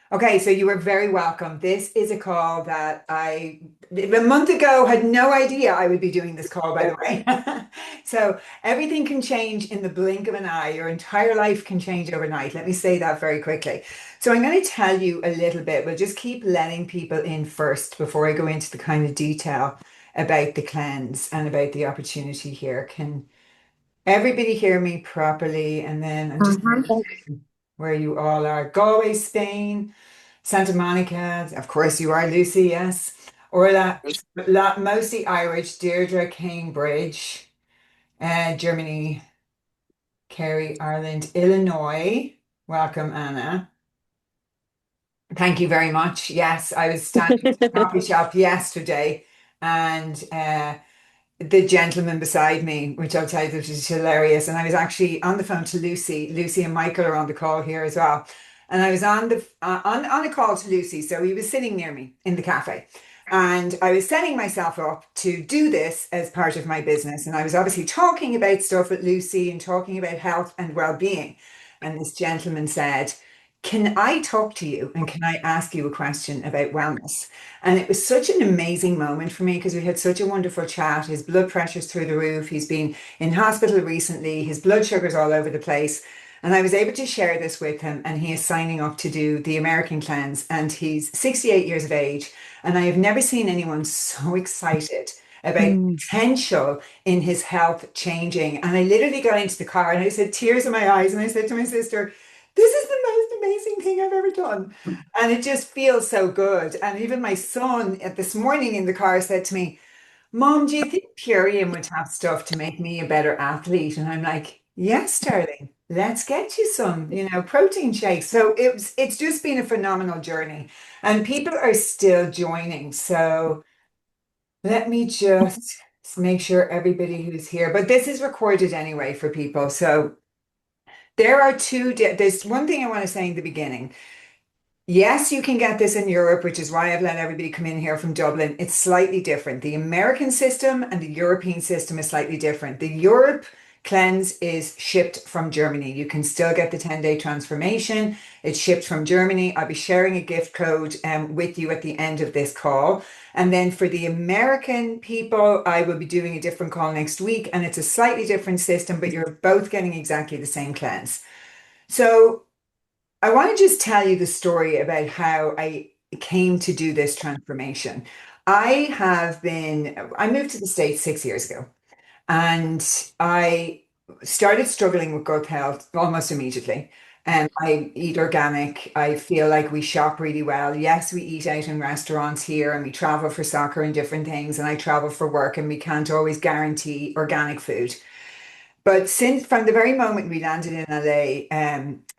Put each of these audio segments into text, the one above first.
Okay, so you are very welcome. This is a call that a month ago, had no idea I would be doing this call, by the way. So everything can change in the blink of an eye. Your entire life can change overnight. Let me say that very quickly. So I'm going to tell you a little bit. We'll just keep letting people in first before I go into the kind of detail about the cleanse and about the opportunity here. Can everybody hear me properly? And then I'm just Mhm. where you all are. Galway, Spain. Santa Monica, of course you are, Lucy, yes. Orla, mostly Irish, Deirdre, Cambridge, Germany, Kerry, Ireland, Illinois. Welcome, Anna. Thank you very much. Yes, I was standing in the coffee shop yesterday and the gentleman beside me, which I'll tell you, which is hilarious. And I was actually on the phone to Lucy. Lucy and Michael are on the call here as well. And I was on the on a call to Lucy, so he was sitting near me in the cafe, and I was setting myself up to do this as part of my business. And I was obviously talking about stuff with Lucy and talking about health and well-being. And this gentleman said, "Can I talk to you and can I ask you a question about wellness?" And it was such an amazing moment for me because we had such a wonderful chat. His blood pressure's through the roof. He's been in hospital recently. His blood sugar's all over the place. And I was able to share this with him, and he is signing up to do the American cleanse. And he's 68 years of age. And I have never seen anyone so excited about the Mm. potential in his health changing. And I literally got into the car and I said, tears in my eyes. And I said to my sister, this is the most amazing thing I've ever done. And it just feels so good. And even my son this morning in the car said to me, Mom, do you think Purium would have stuff to make me a better athlete? And I'm like, yes, darling, let's get you some, protein shakes. So it's just been a phenomenal journey. And people are still joining. So let me just make sure everybody who's here, but this is recorded anyway for people. So there's one thing I want to say in the beginning. Yes, you can get this in Europe, which is why I've let everybody come in here from Dublin. It's slightly different. The American system and the European system is slightly different. The Europe cleanse is shipped from Germany. You can still get the 10-day transformation. It's shipped from Germany. I'll be sharing a gift code with you at the end of this call. And then for the American people, I will be doing a different call next week, and it's a slightly different system, but you're both getting exactly the same cleanse. So I want to just tell you the story about how I came to do this transformation. I moved to the States 6 years ago, and I started struggling with gut health almost immediately. And I eat organic. I feel like we shop really well. Yes, we eat out in restaurants here and we travel for soccer and different things, and I travel for work, and we can't always guarantee organic food. But since from the very moment we landed in LA,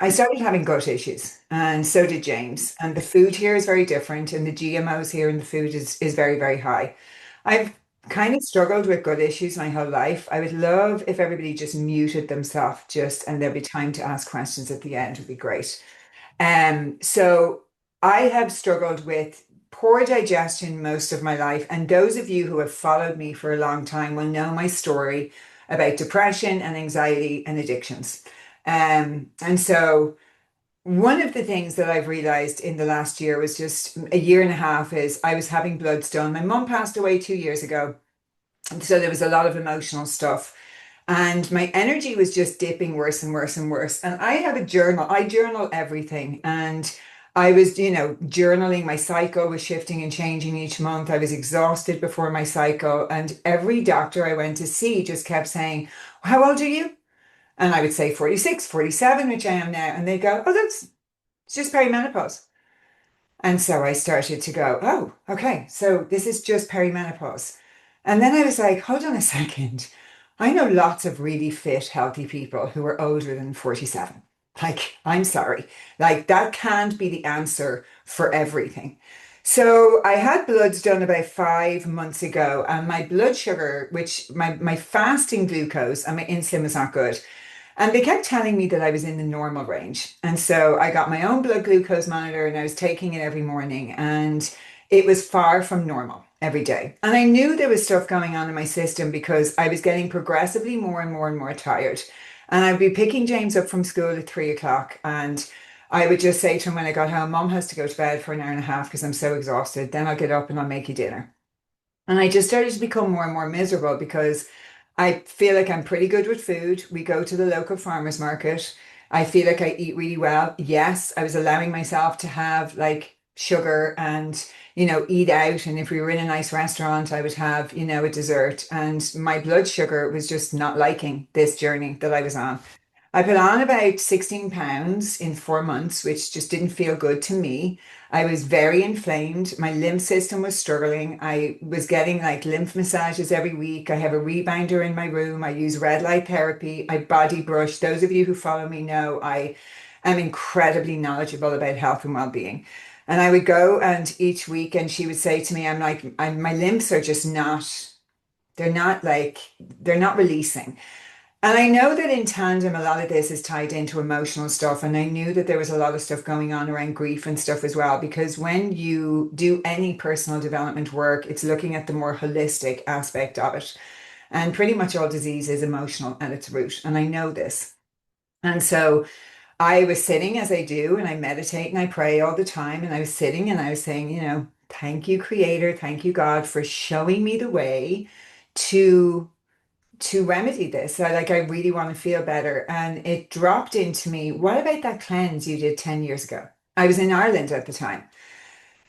I started having gut issues, and so did James. And the food here is very different, and the GMOs here in the food is very, very high. I've kind of struggled with gut issues my whole life. I would love if everybody just muted themselves, and there'll be time to ask questions at the end. Would be great. So I have struggled with poor digestion most of my life, and those of you who have followed me for a long time will know my story about depression and anxiety and addictions. And so one of the things that I've realized in the last year was just a year and a half is I was having bloods done. My mum passed away 2 years ago, so there was a lot of emotional stuff. And my energy was just dipping worse and worse and worse. And I have a journal. I journal everything. And I was, journaling. My cycle was shifting and changing each month. I was exhausted before my cycle. And every doctor I went to see just kept saying, how old are you? And I would say 46, 47, which I am now. And they go, oh, it's just perimenopause. And so I started to go, oh, okay, so this is just perimenopause. And then I was like, hold on a second. I know lots of really fit, healthy people who are older than 47. Like, I'm sorry. Like, that can't be the answer for everything. So I had bloods done about 5 months ago, and my blood sugar, which my fasting glucose and my insulin was not good. And they kept telling me that I was in the normal range. And so I got my own blood glucose monitor and I was taking it every morning. And it was far from normal every day. And I knew there was stuff going on in my system because I was getting progressively more and more and more tired. And I'd be picking James up from school at 3 o'clock. And I would just say to him when I got home, Mom has to go to bed for an hour and a half because I'm so exhausted. Then I'll get up and I'll make you dinner. And I just started to become more and more miserable because I feel like I'm pretty good with food. We go to the local farmers market. I feel like I eat really well. Yes, I was allowing myself to have like sugar and, eat out. And if we were in a nice restaurant, I would have, a dessert. And my blood sugar was just not liking this journey that I was on. I put on about 16 pounds in 4 months, which just didn't feel good to me. I was very inflamed. My lymph system was struggling. I was getting like lymph massages every week. I have a rebounder in my room. I use red light therapy. I body brush. Those of you who follow me know I am incredibly knowledgeable about health and well-being. And I would go and each week, and she would say to me, my lymphs are just not, they're not releasing. And I know that in tandem, a lot of this is tied into emotional stuff. And I knew that there was a lot of stuff going on around grief and stuff as well, because when you do any personal development work, it's looking at the more holistic aspect of it. And pretty much all disease is emotional at its root. And I know this. And so I was sitting as I do, and I meditate and I pray all the time. And I was sitting and I was saying, thank you, Creator, thank you, God, for showing me the way to remedy this. I really want to feel better. And it dropped into me, what about that cleanse you did 10 years ago? I was in Ireland at the time.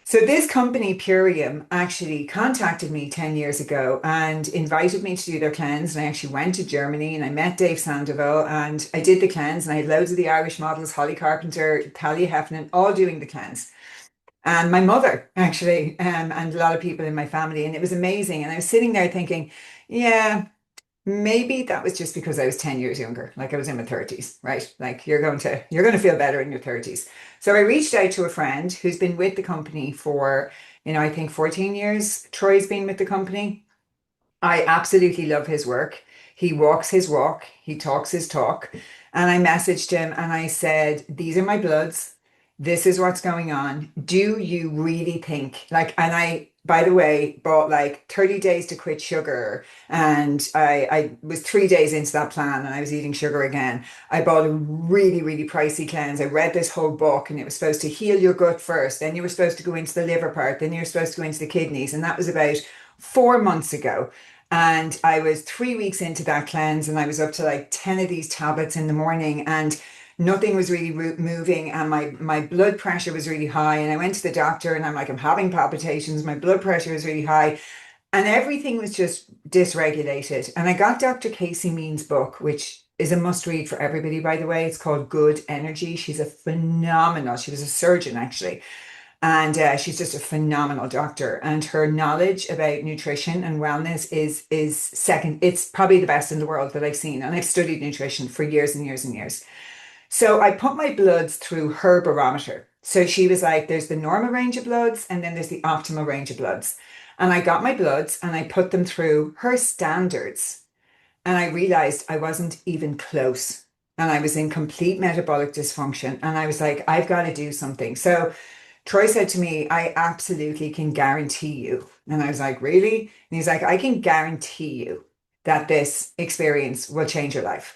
So this company, Purium, actually contacted me 10 years ago and invited me to do their cleanse. And I actually went to Germany and I met Dave Sandoval and I did the cleanse and I had loads of the Irish models, Holly Carpenter, Talia Heffernan, all doing the cleanse. And my mother, actually, and a lot of people in my family. And it was amazing. And I was sitting there thinking, yeah, maybe that was just because I was 10 years younger, like I was in my 30s, right? Like you're going to feel better in your 30s. So I reached out to a friend who's been with the company for, I think 14 years. Troy's been with the company. I absolutely love his work. He walks his walk, he talks his talk. And I messaged him and I said, these are my bloods. This is what's going on. Do you really think and I, by the way, bought like 30 days to quit sugar. And I was 3 days into that plan and I was eating sugar again. I bought a really, really pricey cleanse. I read this whole book and it was supposed to heal your gut first. Then you were supposed to go into the liver part. Then you were supposed to go into the kidneys. And that was about 4 months ago. And I was 3 weeks into that cleanse and I was up to like 10 of these tablets in the morning and nothing was really moving and my blood pressure was really high. And I went to the doctor and I'm like, I'm having palpitations. My blood pressure is really high and everything was just dysregulated. And I got Dr. Casey Means' book, which is a must read for everybody, by the way. It's called Good Energy. She's a phenomenal, she was a surgeon actually. And she's just a phenomenal doctor. And her knowledge about nutrition and wellness is second. It's probably the best in the world that I've seen. And I've studied nutrition for years and years and years. So I put my bloods through her barometer. So she was like, there's the normal range of bloods, and then there's the optimal range of bloods. And I got my bloods and I put them through her standards. And I realized I wasn't even close. And I was in complete metabolic dysfunction. And I was like, I've got to do something. So Troy said to me, I absolutely can guarantee you. And I was like, really? And he's like, I can guarantee you that this experience will change your life.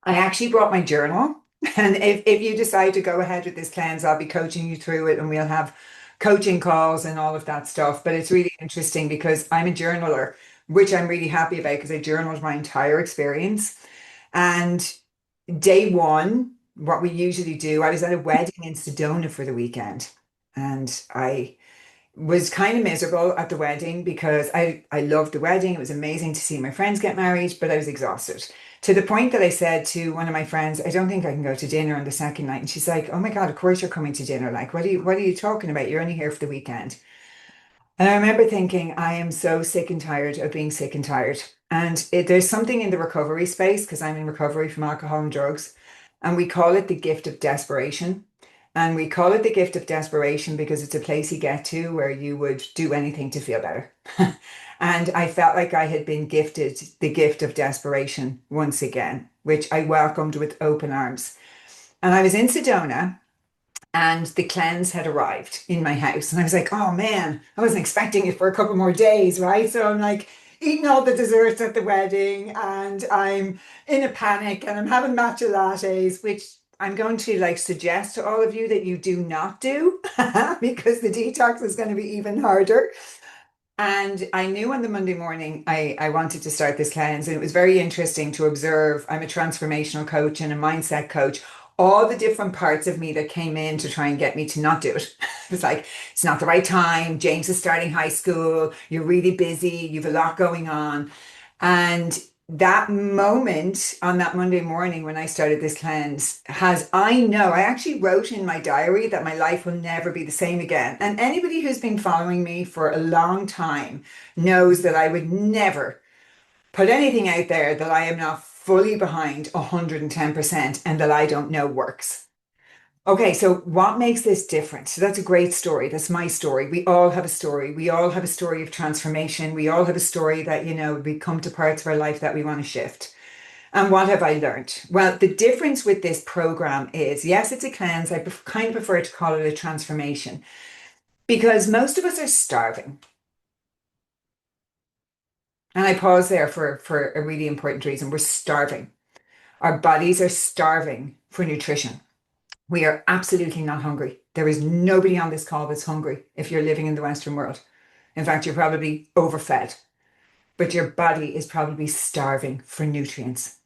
I actually brought my journal. And if you decide to go ahead with this cleanse, I'll be coaching you through it and we'll have coaching calls and all of that stuff. But it's really interesting because I'm a journaler, which I'm really happy about because I journaled my entire experience. And day one, what we usually do, I was at a wedding in Sedona for the weekend. And I was kind of miserable at the wedding because I loved the wedding. It was amazing to see my friends get married, but I was exhausted to the point that I said to one of my friends, I don't think I can go to dinner on the second night. And she's like, oh my God, of course you're coming to dinner. Like, what are you talking about? You're only here for the weekend. And I remember thinking, I am so sick and tired of being sick and tired. And there's something in the recovery space because I'm in recovery from alcohol and drugs. And we call it the gift of desperation. And we call it the gift of desperation because it's a place you get to where you would do anything to feel better. And I felt like I had been gifted the gift of desperation once again, which I welcomed with open arms. And I was in Sedona and the cleanse had arrived in my house. And I was like, oh man, I wasn't expecting it for a couple more days, right? So I'm like eating all the desserts at the wedding and I'm in a panic and I'm having matcha lattes, which I'm going to like suggest to all of you that you do not do because the detox is going to be even harder. And I knew on the Monday morning I wanted to start this cleanse. And it was very interesting to observe. I'm a transformational coach and a mindset coach. All the different parts of me that came in to try and get me to not do it. It was like, it's not the right time. James is starting high school. You're really busy. You've a lot going on. And that moment on that Monday morning when I started this cleanse I actually wrote in my diary that my life will never be the same again. And anybody who's been following me for a long time knows that I would never put anything out there that I am not fully behind 110% and that I don't know works. Okay, so what makes this different? So that's a great story. That's my story. We all have a story. We all have a story of transformation. We all have a story that, we come to parts of our life that we want to shift. And what have I learned? Well, the difference with this program is, yes, it's a cleanse. I kind of prefer to call it a transformation because most of us are starving. And I pause there for a really important reason. We're starving. Our bodies are starving for nutrition. We are absolutely not hungry. There is nobody on this call that's hungry if you're living in the Western world. In fact, you're probably overfed, but your body is probably starving for nutrients.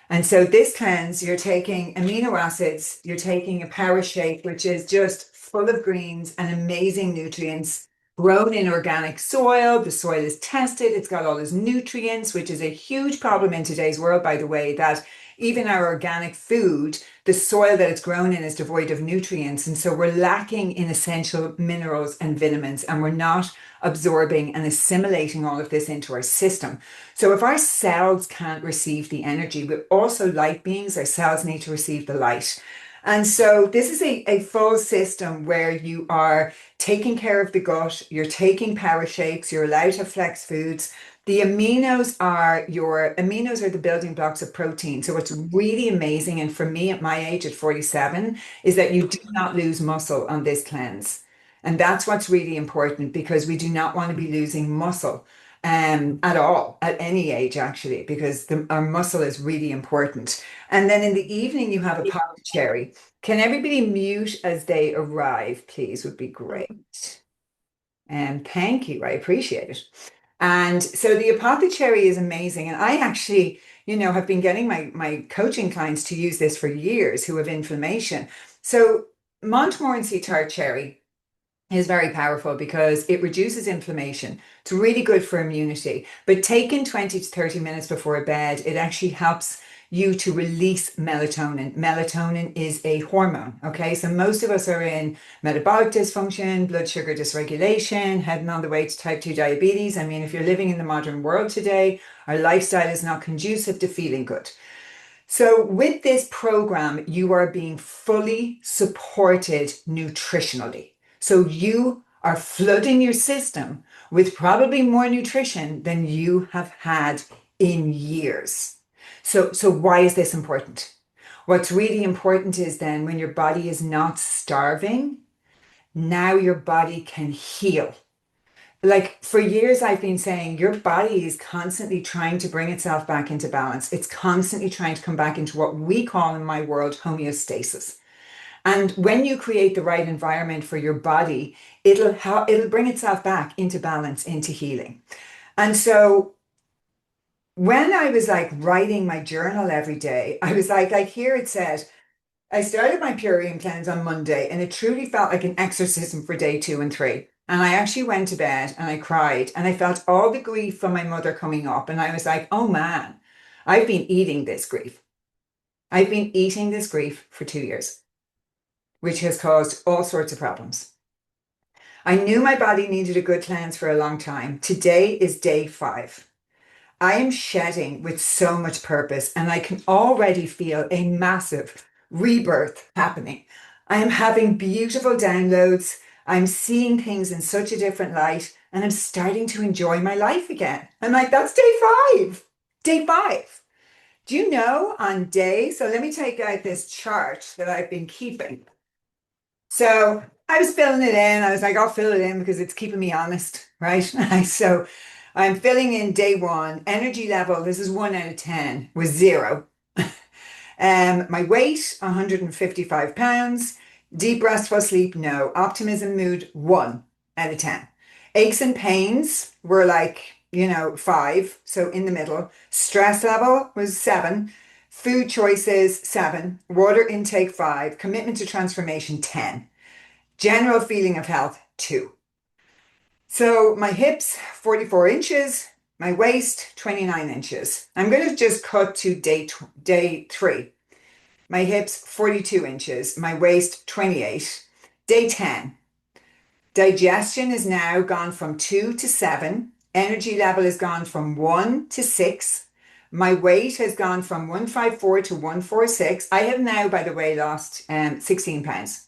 And so this cleanse, you're taking amino acids, you're taking a power shake, which is just full of greens and amazing nutrients, grown in organic soil. The soil is tested, it's got all those nutrients, which is a huge problem in today's world, by the way, that even our organic food, the soil that it's grown in is devoid of nutrients. And so we're lacking in essential minerals and vitamins, and we're not absorbing and assimilating all of this into our system. So if our cells can't receive the energy, we're also light beings, our cells need to receive the light. And so this is a full system where you are taking care of the gut, you're taking power shakes, you're allowed to have flex foods. The aminos are the building blocks of protein. So what's really amazing, and for me at my age at 47, is that you do not lose muscle on this cleanse. And that's what's really important because we do not want to be losing muscle at all, at any age, actually, because our muscle is really important. And then in the evening, you have a popped cherry. Can everybody mute as they arrive, please? Would be great. And thank you. I appreciate it. And so the apothecary is amazing. And I actually, have been getting my coaching clients to use this for years who have inflammation. So Montmorency tart cherry is very powerful because it reduces inflammation. It's really good for immunity. But taken 20 to 30 minutes before bed, it actually helps you to release melatonin. Melatonin is a hormone. Okay. So most of us are in metabolic dysfunction, blood sugar dysregulation, heading on the way to type 2 diabetes. I mean, if you're living in the modern world today, our lifestyle is not conducive to feeling good. So, with this program, you are being fully supported nutritionally. So, you are flooding your system with probably more nutrition than you have had in years. So why is this important? What's really important is then when your body is not starving, now your body can heal. Like for years, I've been saying your body is constantly trying to bring itself back into balance. It's constantly trying to come back into what we call in my world homeostasis. And when you create the right environment for your body, it'll bring itself back into balance, into healing. And so when I was like writing my journal every day, I was like here it said, I started my Purium cleanse on Monday and it truly felt like an exorcism for day 2 and 3. And I actually went to bed and I cried and I felt all the grief from my mother coming up. And I was like, oh man, I've been eating this grief. I've been eating this grief for 2 years, which has caused all sorts of problems. I knew my body needed a good cleanse for a long time. Today is day 5. I am shedding with so much purpose, and I can already feel a massive rebirth happening. I am having beautiful downloads. I'm seeing things in such a different light, and I'm starting to enjoy my life again. I'm like, that's day 5. Day 5. Do you know so let me take out this chart that I've been keeping. So I was filling it in. I was like, I'll fill it in because it's keeping me honest, right? So I'm filling in day 1. Energy level, this is 1 out of 10, was 0. My weight, 155 pounds. Deep restful sleep, no. Optimism mood, 1 out of 10. Aches and pains were like, 5, so in the middle. Stress level was 7. Food choices, 7. Water intake, 5. Commitment to transformation, 10. General feeling of health, 2. So my hips, 44 inches. My waist, 29 inches. I'm going to just cut to day 3. My hips, 42 inches. My waist, 28. Day 10. Digestion is now gone from 2 to 7. Energy level has gone from 1 to 6. My weight has gone from 154 to 146. I have now, by the way, lost 16 pounds.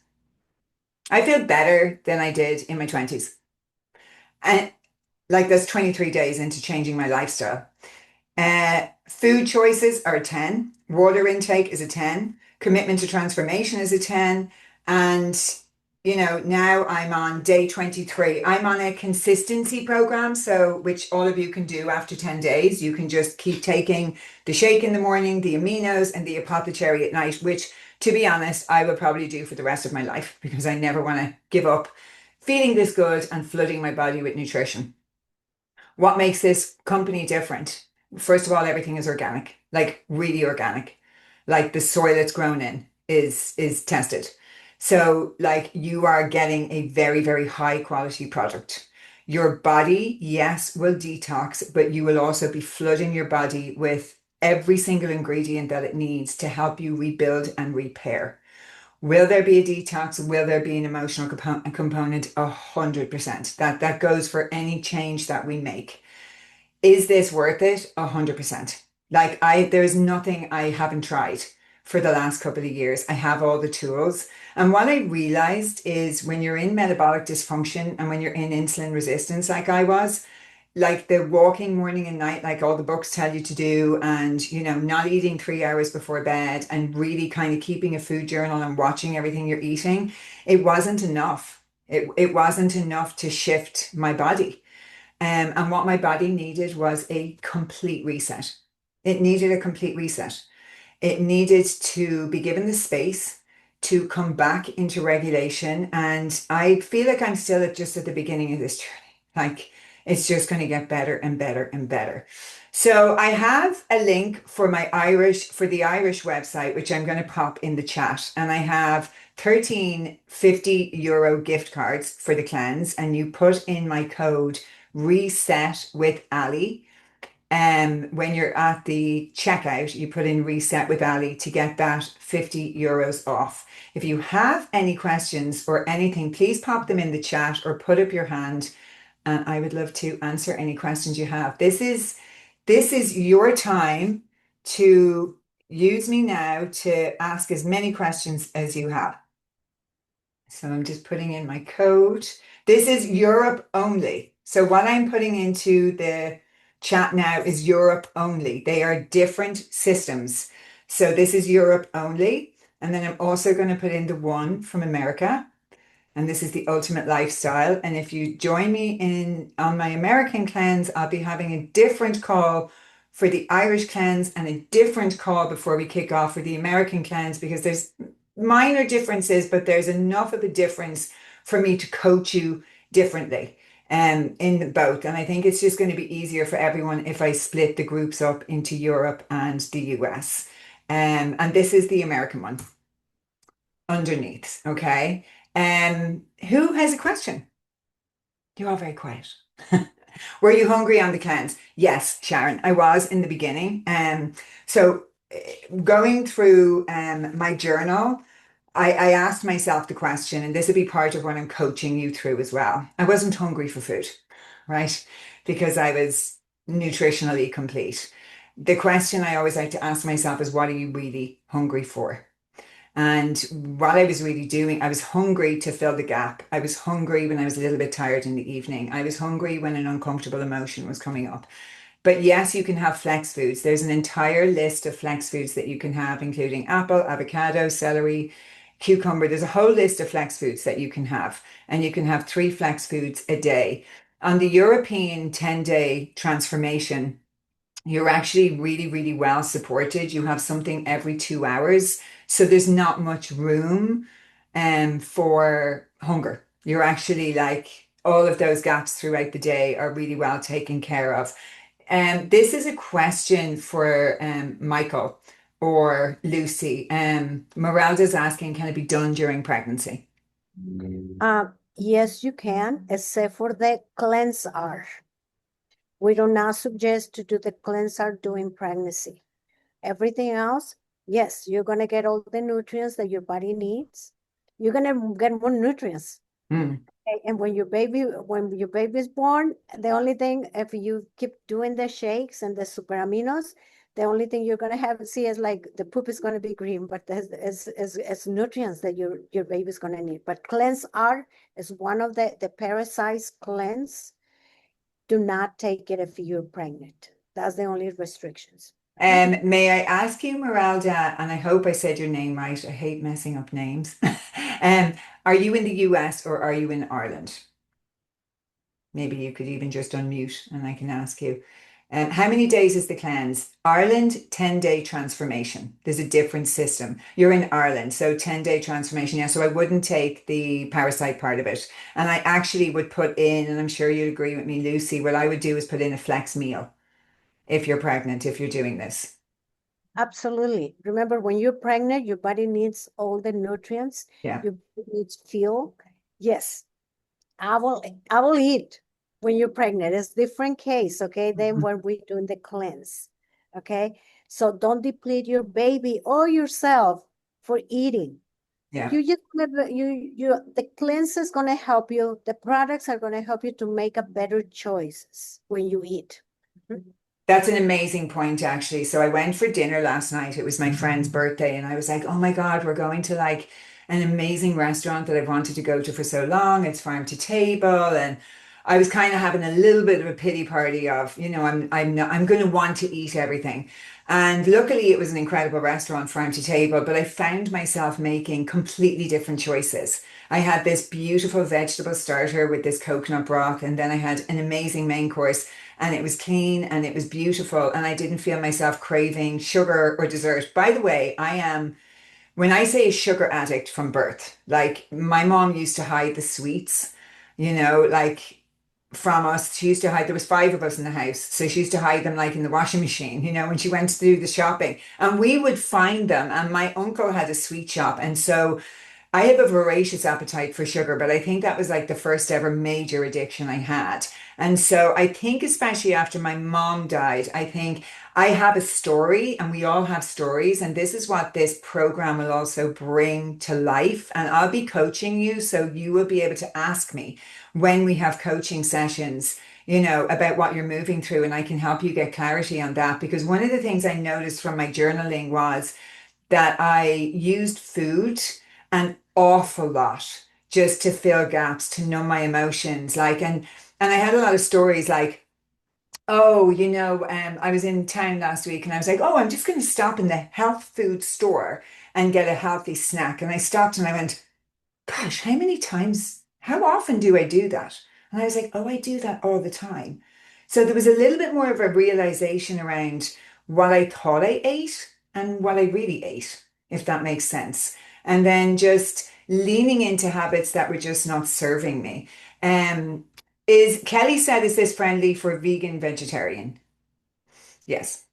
I feel better than I did in my 20s. And like that's 23 days into changing my lifestyle. Food choices are a 10. Water intake is a 10. Commitment to transformation is a 10. And, now I'm on day 23. I'm on a consistency program, so which all of you can do after 10 days. You can just keep taking the shake in the morning, the aminos, and the apothecary at night, which, to be honest, I will probably do for the rest of my life because I never want to give up feeling this good and flooding my body with nutrition. What makes this company different? First of all, everything is organic, like really organic. Like the soil it's grown in is tested. So like you are getting a very, very high quality product. Your body, yes, will detox, but you will also be flooding your body with every single ingredient that it needs to help you rebuild and repair. Will there be a detox? Will there be an emotional component? 100%. That goes for any change that we make. Is this worth it? 100%. Like there's nothing I haven't tried for the last couple of years. I have all the tools. And what I realized is when you're in metabolic dysfunction and when you're in insulin resistance, like I was, like the walking morning and night, like all the books tell you to do, and not eating 3 hours before bed and really kind of keeping a food journal and watching everything you're eating, it wasn't enough. It wasn't enough to shift my body. And what my body needed was a complete reset. It needed a complete reset. It needed to be given the space to come back into regulation. And I feel like I'm still just at the beginning of this journey. Like it's just going to get better and better and better. So I have a link for the Irish website, which I'm going to pop in the chat. And I have 13 €50 gift cards for the cleanse. And you put in my code reset with Ali. When you're at the checkout, you put in reset with Ali to get that €50 off. If you have any questions or anything, please pop them in the chat or put up your hand, and I would love to answer any questions you have. This is your time to use me now to ask as many questions as you have. So I'm just putting in my code. This is Europe only. So what I'm putting into the chat now is Europe only. They are different systems. So this is Europe only. And then I'm also going to put in the one from America. And this is the ultimate lifestyle. And if you join me on my American cleanse, I'll be having a different call for the Irish cleanse and a different call before we kick off for the American cleanse because there's minor differences, but there's enough of a difference for me to coach you differently in both. And I think it's just going to be easier for everyone if I split the groups up into Europe and the US. And this is the American one underneath. Okay. Who has a question? You're all very quiet. Were you hungry on the cleanse? Yes, Sharon, I was in the beginning. So going through my journal, I asked myself the question, and this would be part of what I'm coaching you through as well. I wasn't hungry for food, right? Because I was nutritionally complete. The question I always like to ask myself is, what are you really hungry for? And what I was really doing, I was hungry to fill the gap. I was hungry when I was a little bit tired in the evening. I was hungry when an uncomfortable emotion was coming up. But yes, you can have flex foods. There's an entire list of flex foods that you can have, including apple, avocado, celery, cucumber. There's a whole list of flex foods that you can have, and you can have 3 flex foods a day. On the European 10-day transformation, you're actually really, really well supported. You have something every 2 hours. So there's not much room for hunger. You're actually like all of those gaps throughout the day are really well taken care of. This is a question for Michael or Lucy. Meralda's asking, can it be done during pregnancy? Yes, you can, except for the cleanser. We do not suggest to do the cleanser during pregnancy. Everything else, yes, you're gonna get all the nutrients that your body needs. You're gonna get more nutrients. Mm, And when your baby is born, the only thing, if you keep doing the shakes and the super aminos, the only thing you're gonna have see is like the poop is gonna be green, but there's is nutrients that your baby's gonna need. But cleanse R is one of the parasites cleanse. Do not take it if you're pregnant. That's the only restrictions. Okay. May I ask you, Meralda, and I hope I said your name right. I hate messing up names. Um, are you in the US or are you in Ireland? Maybe you could even just unmute and I can ask you. How many days is the cleanse? Ireland, 10-day transformation. There's a different system. You're in Ireland, so 10-day transformation. Yeah, so I wouldn't take the parasite part of it. And I actually would put in, and I'm sure you'd agree with me, Lucy, what I would do is put in a flex meal if you're pregnant, if you're doing this. Absolutely. Remember, when you're pregnant, your body needs all the nutrients. Yeah. Your body needs fuel. Yes, I will I will eat when you're pregnant. It's different case, okay, than Mhm. when we're doing the cleanse. Okay. So don't deplete your baby or yourself for eating. Yeah. You just the cleanse is gonna help you, the products are gonna help you to make a better choices when you eat. Mhm. That's an amazing point, actually. So I went for dinner last night. It was my friend's birthday, and I was like, oh my God, we're going to like an amazing restaurant that I've wanted to go to for so long. It's farm to table. And I was kind of having a little bit of a pity party of, I'm going to want to eat everything. And luckily it was an incredible restaurant, farm to table, but I found myself making completely different choices. I had this beautiful vegetable starter with this coconut broth, and then I had an amazing main course and it was clean and it was beautiful and I didn't feel myself craving sugar or dessert. By the way, I am, when I say a sugar addict from birth, like my mom used to hide the sweets, like from us. She used to hide, there was five of us in the house. So she used to hide them like in the washing machine, when she went to do the shopping. And we would find them. And my uncle had a sweet shop. And so I have a voracious appetite for sugar, but I think that was like the first ever major addiction I had. And so I think, especially after my mom died, I think I have a story and we all have stories. And this is what this program will also bring to life. And I'll be coaching you. So you will be able to ask me when we have coaching sessions, about what you're moving through. And I can help you get clarity on that. Because one of the things I noticed from my journaling was that I used food an awful lot just to fill gaps, to numb my emotions. And I had a lot of stories like, oh, I was in town last week and I was like, oh, I'm just going to stop in the health food store and get a healthy snack. And I stopped and I went, gosh, how often do I do that? And I was like, oh, I do that all the time. So there was a little bit more of a realization around what I thought I ate and what I really ate, if that makes sense. And then just leaning into habits that were just not serving me. Um, is Kelly said, is this friendly for vegan vegetarian? Yes.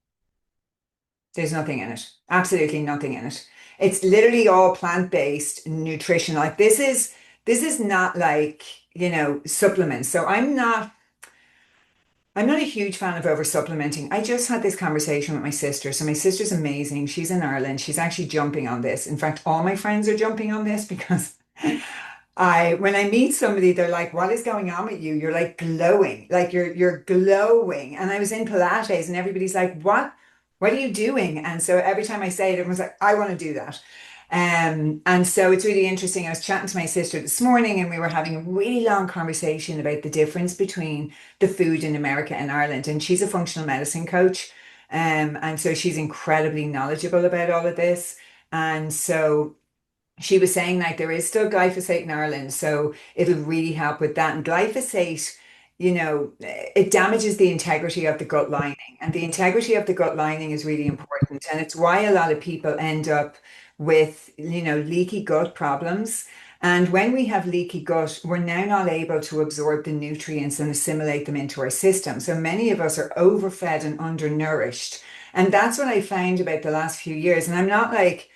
There's nothing in it. Absolutely nothing in it. It's literally all plant-based nutrition. Like this is not like, supplements. So I'm not a huge fan of over supplementing. I just had this conversation with my sister. So my sister's amazing. She's in Ireland. She's actually jumping on this. In fact, all my friends are jumping on this because when I meet somebody, they're like, "What is going on with you? You're like glowing, like you're glowing." And I was in Pilates, and everybody's like, "What? What are you doing?" And so every time I say it, everyone's like, "I want to do that." And so it's really interesting. I was chatting to my sister this morning, and we were having a really long conversation about the difference between the food in America and Ireland. And she's a functional medicine coach, and so she's incredibly knowledgeable about all of this. And so she was saying like there is still glyphosate in Ireland, so it'll really help with that. And glyphosate it damages the integrity of the gut lining. And the integrity of the gut lining is really important. And it's why a lot of people end up with, leaky gut problems. And when we have leaky gut, we're now not able to absorb the nutrients and assimilate them into our system. So many of us are overfed and undernourished. And that's what I found about the last few years. And I'm not like,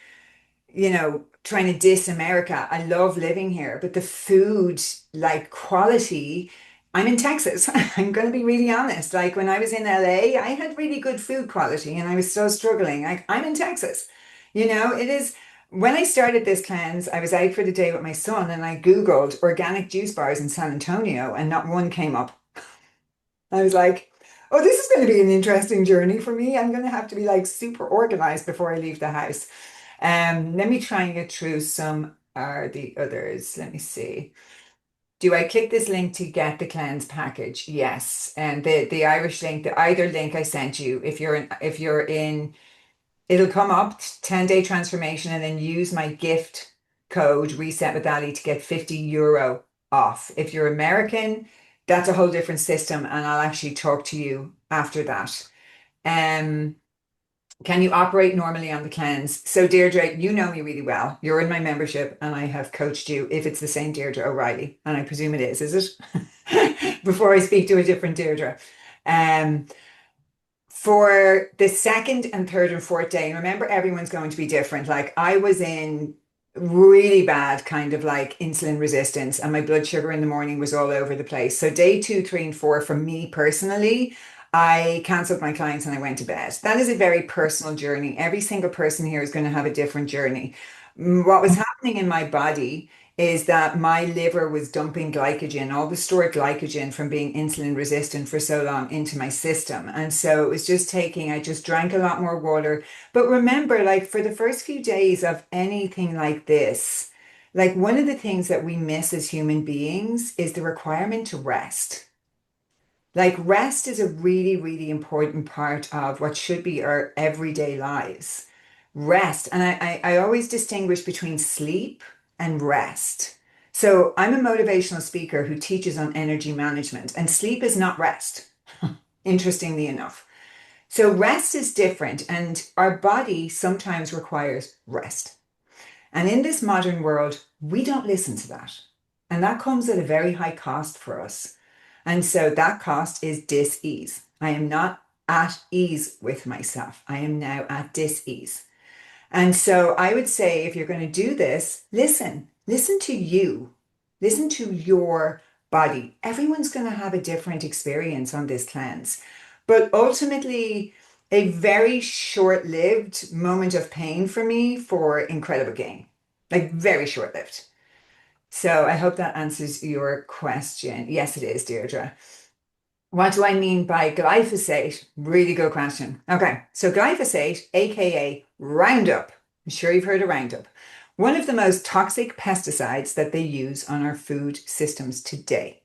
trying to diss America. I love living here, but the food, like quality, I'm in Texas. I'm going to be really honest. Like when I was in LA, I had really good food quality and I was still struggling. Like I'm in Texas. It is when I started this cleanse, I was out for the day with my son and I Googled organic juice bars in San Antonio and not one came up. I was like, oh, this is going to be an interesting journey for me. I'm going to have to be like super organized before I leave the house. Let me try and get through some are the others. Let me see. Do I click this link to get the cleanse package? Yes. And the Irish link, the either link I sent you, if you're in, it'll come up 10-day transformation and then use my gift code reset with Ali to get €50 off. If you're American, that's a whole different system and I'll actually talk to you after that. Um, can you operate normally on the cleanse? So, Deirdre, you know me really well. You're in my membership, and I have coached you if it's the same Deirdre O'Reilly, and I presume it is it? Before I speak to a different Deirdre. Um, for the second and third and fourth day, and remember, everyone's going to be different. Like, I was in really bad kind of like insulin resistance, and my blood sugar in the morning was all over the place. So, day two, three, and four, for me personally, I canceled my clients and I went to bed. That is a very personal journey. Every single person here is going to have a different journey. What was happening in my body is that my liver was dumping glycogen, all the stored glycogen from being insulin resistant for so long into my system. And so it was just I just drank a lot more water. But remember, like for the first few days of anything like this, like one of the things that we miss as human beings is the requirement to rest. Like rest is a really, really important part of what should be our everyday lives. Rest. And I always distinguish between sleep and rest. So I'm a motivational speaker who teaches on energy management, and sleep is not rest, interestingly enough. So rest is different, and our body sometimes requires rest. And in this modern world, we don't listen to that. And that comes at a very high cost for us. And so that cost is dis-ease. I am not at ease with myself. I am now at dis-ease. And so I would say if you're going to do this, listen to you, listen to your body. Everyone's going to have a different experience on this cleanse. But ultimately, a very short-lived moment of pain for me for incredible gain, like very short-lived. So I hope that answers your question. Yes, it is, Deirdre. What do I mean by glyphosate? Really good question. Okay, so glyphosate, aka Roundup. I'm sure you've heard of Roundup. One of the most toxic pesticides that they use on our food systems today.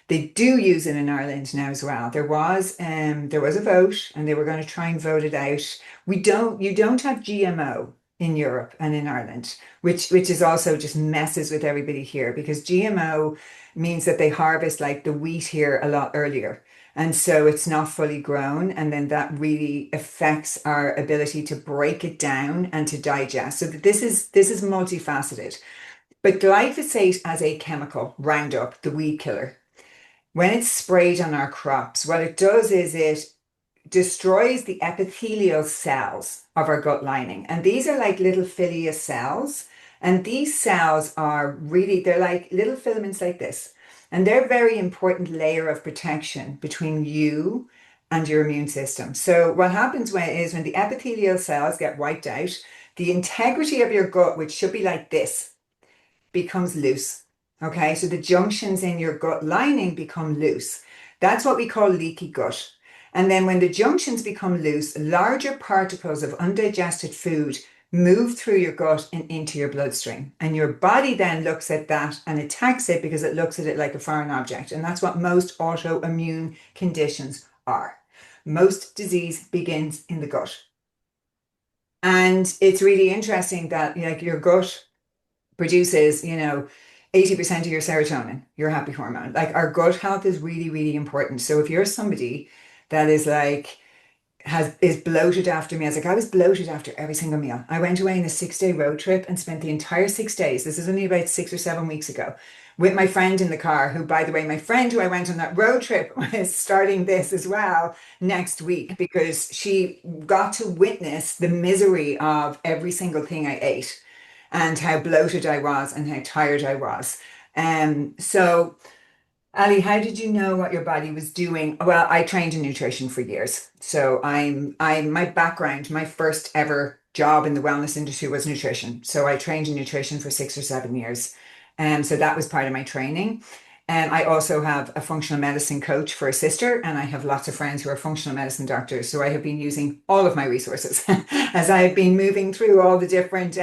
They do use it in Ireland now as well. There was a vote and they were going to try and vote it out. You don't have GMO in Europe and in Ireland, which is also just messes with everybody here because GMO means that they harvest like the wheat here a lot earlier. And so it's not fully grown. And then that really affects our ability to break it down and to digest. So this is multifaceted. But glyphosate as a chemical, Roundup, the weed killer, when it's sprayed on our crops, what it does is it destroys the epithelial cells of our gut lining. And these are like little philia cells. And these cells they're like little filaments like this. And they're a very important layer of protection between you and your immune system. So what happens when the epithelial cells get wiped out, the integrity of your gut, which should be like this, becomes loose. Okay, so the junctions in your gut lining become loose. That's what we call leaky gut. And then when the junctions become loose, larger particles of undigested food move through your gut and into your bloodstream. And your body then looks at that and attacks it because it looks at it like a foreign object. And that's what most autoimmune conditions are. Most disease begins in the gut. And it's really interesting that like your gut produces, 80% of your serotonin, your happy hormone. Like our gut health is really, really important. So if you're somebody that is like, is bloated after meals. Like I was bloated after every single meal. I went away on a 6 day road trip and spent the entire 6 days. This is only about 6 or 7 weeks ago with my friend in the car, who, by the way, my friend who I went on that road trip is starting this as well next week because she got to witness the misery of every single thing I ate and how bloated I was and how tired I was. So Ali, how did you know what your body was doing? Well, I trained in nutrition for years. So I'm my background, my first ever job in the wellness industry was nutrition. So I trained in nutrition for 6 or 7 years. And so that was part of my training. And I also have a functional medicine coach for a sister, and I have lots of friends who are functional medicine doctors. So I have been using all of my resources as I have been moving through all the different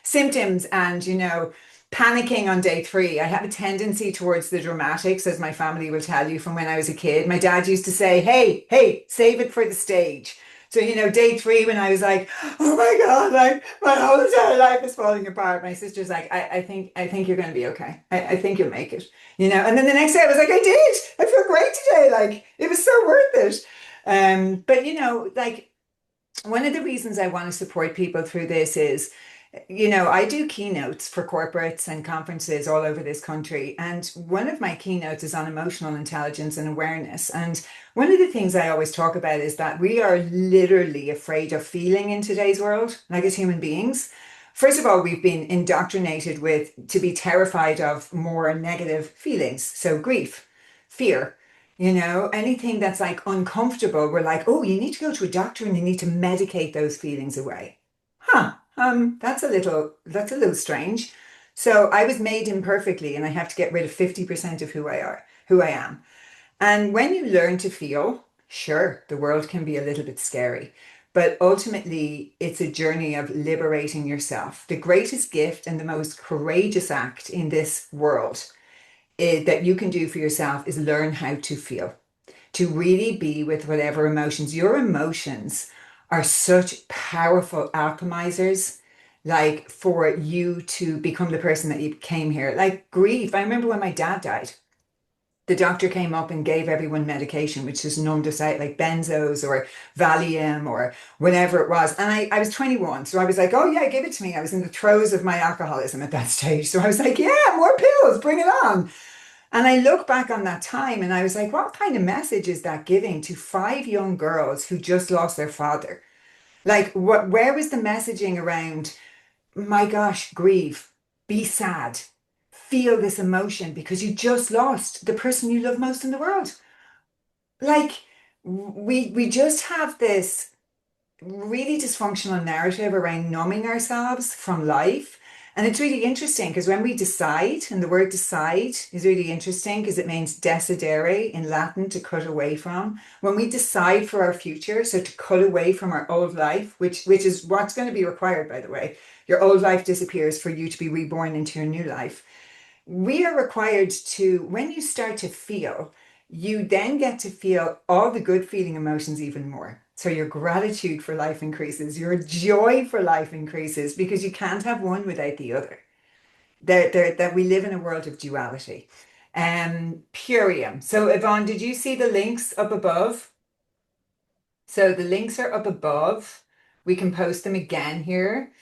symptoms and, panicking on day three. I have a tendency towards the dramatics, as my family will tell you from when I was a kid. My dad used to say, hey, hey, save it for the stage. So, day three, when I was like, oh my God, like my whole entire life is falling apart. My sister's like, I think you're going to be okay. I think you'll make it, and then the next day I was like, I did. I feel great today. Like it was so worth it. But like one of the reasons I want to support people through this is I do keynotes for corporates and conferences all over this country. And one of my keynotes is on emotional intelligence and awareness. And one of the things I always talk about is that we are literally afraid of feeling in today's world, like as human beings. First of all, we've been indoctrinated with to be terrified of more negative feelings. So grief, fear, anything that's like uncomfortable, we're like, oh, you need to go to a doctor and you need to medicate those feelings away. Huh. That's a little strange. So I was made imperfectly and I have to get rid of 50% of who I am. And when you learn to feel, sure, the world can be a little bit scary, but ultimately it's a journey of liberating yourself. The greatest gift and the most courageous act in this world that you can do for yourself is learn how to feel, to really be with whatever emotions. Your emotions are such powerful alchemizers, like for you to become the person that you came here. Like grief. I remember when my dad died, the doctor came up and gave everyone medication, which just numbed us out, like benzos or Valium or whatever it was. And I was 21. So I was like, oh, yeah, give it to me. I was in the throes of my alcoholism at that stage. So I was like, yeah, more pills, bring it on. And I look back on that time and I was like, what kind of message is that giving to 5 young girls who just lost their father? Like, where was the messaging around, my gosh, grieve, be sad, feel this emotion because you just lost the person you love most in the world? Like, we just have this really dysfunctional narrative around numbing ourselves from life. And it's really interesting because when we decide, and the word decide is really interesting because it means decidere in Latin, to cut away from. When we decide for our future, so to cut away from our old life, which is what's going to be required, by the way. Your old life disappears for you to be reborn into your new life. We are required to, when you start to feel, you then get to feel all the good feeling emotions even more. So your gratitude for life increases, your joy for life increases because you can't have one without the other. That we live in a world of duality. Purium. So Yvonne, did you see the links up above? So the links are up above. We can post them again here.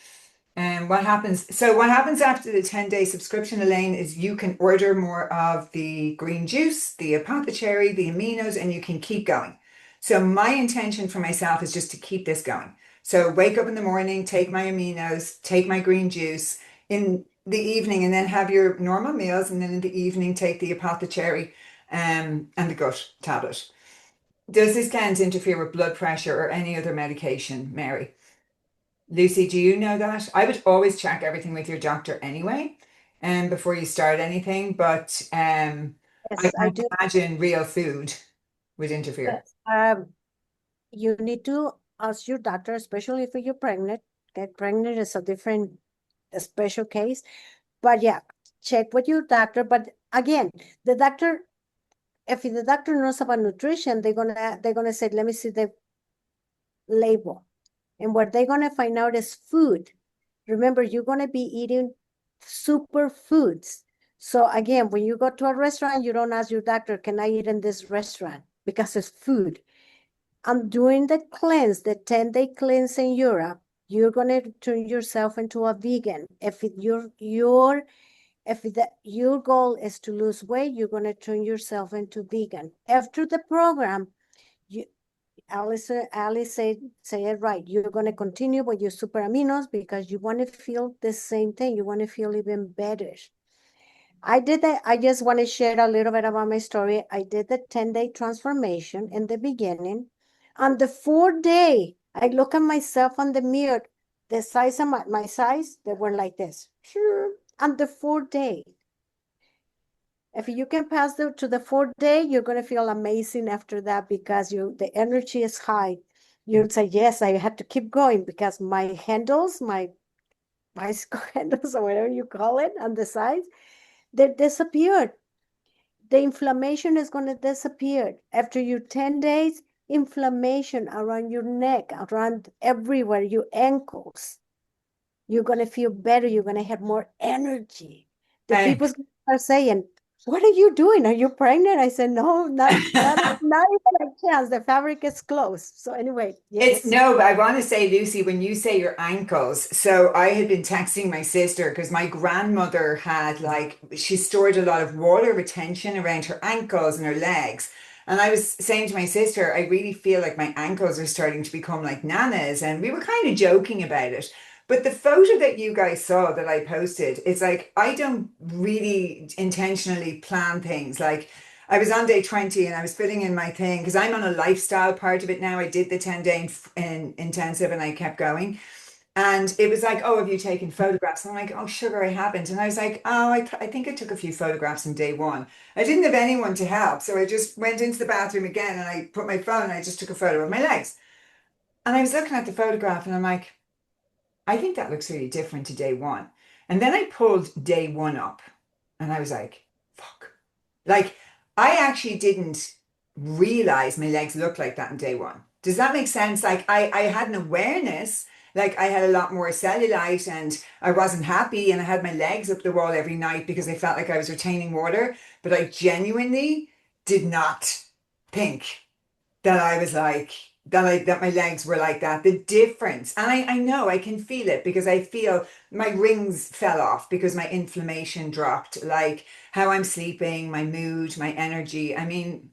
And what happens? So what happens after the 10-day subscription, Elaine, is you can order more of the green juice, the apothecary, the aminos, and you can keep going. So my intention for myself is just to keep this going. So wake up in the morning, take my aminos, take my green juice in the evening, and then have your normal meals, and then in the evening take the apothecary and the gut tablet. Does this can't interfere with blood pressure or any other medication, Mary? Lucy, do you know that? I would always check everything with your doctor anyway, before you start anything, but I Yes, I can't do. imagine real food would interfere. Yes. You need to ask your doctor, especially if you're pregnant. Get pregnant is a special case. But yeah, check with your doctor. But again, the doctor, if the doctor knows about nutrition, they're gonna say, let me see the label. And what they're gonna find out is food. Remember, you're gonna be eating superfoods. So again, when you go to a restaurant, you don't ask your doctor, can I eat in this restaurant? Because it's food. I'm doing the cleanse, the 10-day cleanse in Europe. You're gonna turn yourself into a vegan. If your goal is to lose weight, you're gonna turn yourself into vegan. After the program, you Alice say it right. You're gonna continue with your super aminos because you want to feel the same thing. You want to feel even better. I did that. I just want to share a little bit about my story. I did the 10-day transformation in the beginning. On the fourth day, I look at myself on the mirror, the size of my size, they were like this. Sure. On the fourth day. If you can pass to the fourth day, you're gonna feel amazing after that because the energy is high. You'll say, yes, I had to keep going because my handles, my bicycle handles or whatever you call it on the sides, they disappeared. The inflammation is going to disappear. After your 10 days, inflammation around your neck, around everywhere, your ankles, you're going to feel better. You're going to have more energy. The And people are saying, what are you doing? Are you pregnant? I said, no, not even a chance. The fabric is closed. So anyway, it's yes. no, but I want to say, Lucy, when you say your ankles, so I had been texting my sister because my grandmother had like she stored a lot of water retention around her ankles and her legs. And I was saying to my sister, I really feel like my ankles are starting to become like Nana's. And we were kind of joking about it. But the photo that you guys saw that I posted, it's like I don't really intentionally plan things. Like I was on day 20 and I was filling in my thing because I'm on a lifestyle part of it now. I did the 10-day in intensive and I kept going. And it was like, oh, have you taken photographs? And I'm like, oh, sugar, I haven't. And I was like, oh, I think I took a few photographs on day one. I didn't have anyone to help. So I just went into the bathroom again and I put my phone and I just took a photo of my legs. And I was looking at the photograph and I'm like, I think that looks really different to day one. And then I pulled day one up and I was like, fuck. Like, I actually didn't realize my legs looked like that on day one. Does that make sense? Like, I had an awareness, like, I had a lot more cellulite and I wasn't happy and I had my legs up the wall every night because I felt like I was retaining water. But I genuinely did not think that I was like that my legs were like that. The difference, and I know I can feel it because I feel my rings fell off because my inflammation dropped, like how I'm sleeping, my mood, my energy. I mean,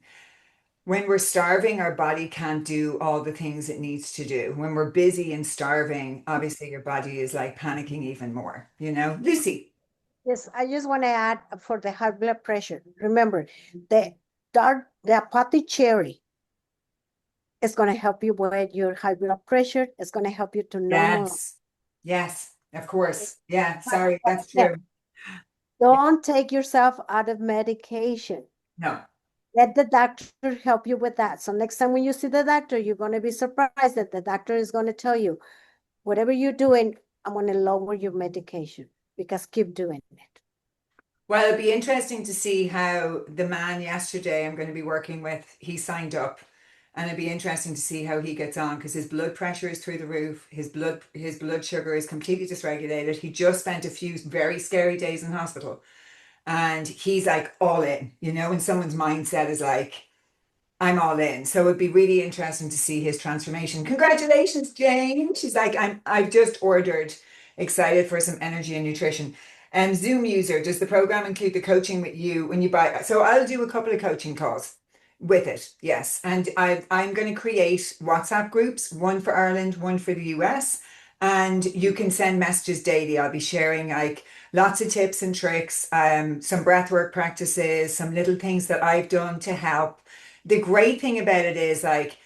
when we're starving, our body can't do all the things it needs to do. When we're busy and starving, obviously your body is like panicking even more, you know? Lucy. Yes, I just want to add for the high blood pressure. Remember, the the apathy cherry is going to help you with your high blood pressure. It's going to help you to normal. Yes. Yes, of course. Yeah, But sorry, that's again, true. Yeah, don't take yourself out of medication. no. Let the doctor help you with that. So next time when you see the doctor, you're going to be surprised that the doctor is going to tell you, whatever you're doing, I'm going to lower your medication because keep doing it. Well, it'll be interesting to see how the man yesterday I'm going to be working with, he signed up. And it'll be interesting to see how he gets on because his blood pressure is through the roof. His blood sugar is completely dysregulated. He just spent a few very scary days in hospital. And he's like all in, you know, and someone's mindset is like, I'm all in. So it'd be really interesting to see his transformation. Congratulations, Jane. She's like, I've just ordered, excited for some energy and nutrition. And Zoom user, does the program include the coaching with you when you buy? So I'll do a couple of coaching calls with it, yes. And I'm going to create WhatsApp groups, one for Ireland, one for the US. And you can send messages daily. I'll be sharing like lots of tips and tricks, some breathwork practices, some little things that I've done to help. The great thing about it is like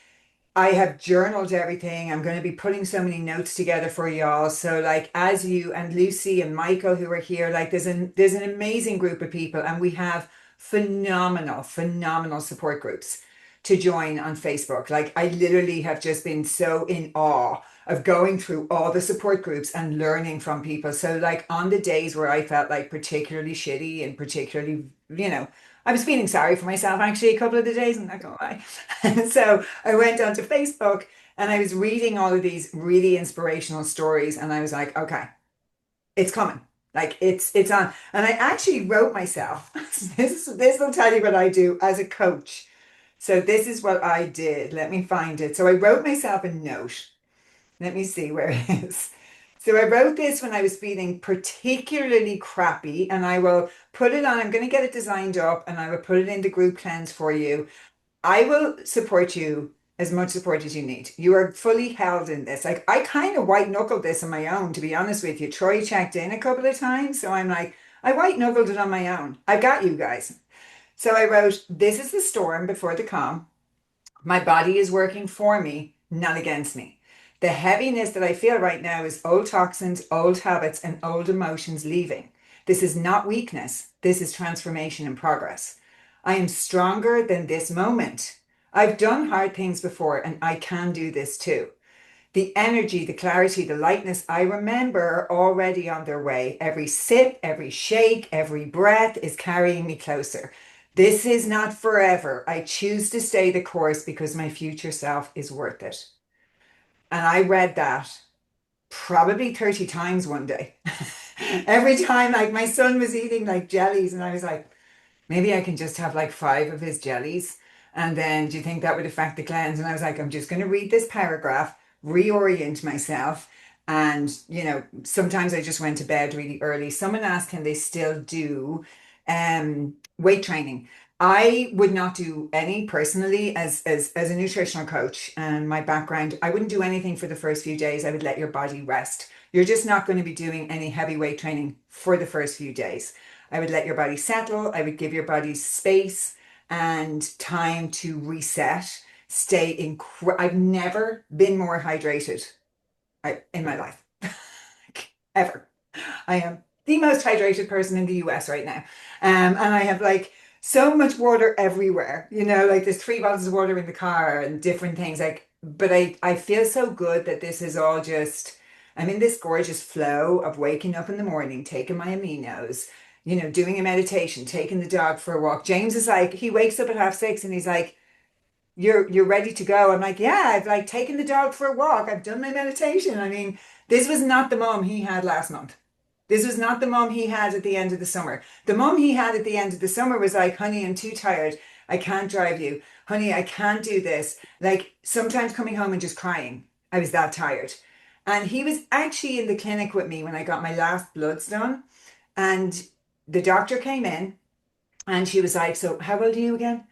I have journaled everything. I'm going to be putting so many notes together for y'all. So like as you and Lucy and Michael who are here, like there's an amazing group of people and we have phenomenal support groups to join on Facebook. Like I literally have just been so in awe of going through all the support groups and learning from people. So like on the days where I felt like particularly shitty and particularly, I was feeling sorry for myself actually a couple of the days, I'm not gonna lie. And so I went onto Facebook and I was reading all of these really inspirational stories and I was like, okay, it's coming. Like it's on. And I actually wrote myself. This will tell you what I do as a coach. So this is what I did. Let me find it. So I wrote myself a note. Let me see where it is. So I wrote this when I was feeling particularly crappy, and I will put it on. I'm going to get it designed up and I will put it in the group cleanse for you. I will support you as much support as you need. You are fully held in this. Like I kind of white knuckled this on my own, to be honest with you. Troy checked in a couple of times, so I'm like, I white knuckled it on my own. I've got you guys. So I wrote, "This is the storm before the calm. My body is working for me, not against me. The heaviness that I feel right now is old toxins, old habits, and old emotions leaving. This is not weakness. This is transformation and progress. I am stronger than this moment. I've done hard things before and I can do this too. The energy, the clarity, the lightness I remember are already on their way. Every sip, every shake, every breath is carrying me closer. This is not forever. I choose to stay the course because my future self is worth it." And I read that probably 30 times one day. Every time, like my son was eating like jellies, and I was like, maybe I can just have like five of his jellies. And then do you think that would affect the cleanse? And I was like, I'm just going to read this paragraph, reorient myself. And, sometimes I just went to bed really early. Someone asked, can they still do weight training? I would not do any personally as a nutritional coach and my background. I wouldn't do anything for the first few days. I would let your body rest. You're just not going to be doing any heavy weight training for the first few days. I would let your body settle. I would give your body space and time to reset. I've never been more hydrated in my life, ever. I am the most hydrated person in the US right now. And I have like so much water everywhere, like there's 3 bottles of water in the car and different things. Like, but I feel so good that this is all just, I'm in this gorgeous flow of waking up in the morning, taking my aminos, doing a meditation, taking the dog for a walk. James is like, he wakes up at 6:30 and he's like, you're ready to go. I'm like, yeah, I've like taken the dog for a walk. I've done my meditation. I mean, this was not the mom he had last month. This was not the mom he had at the end of the summer. The mom he had at the end of the summer was like, honey, I'm too tired. I can't drive you. Honey, I can't do this. Like sometimes coming home and just crying. I was that tired. And he was actually in the clinic with me when I got my last bloods done. And the doctor came in and she was like, so how old are you again?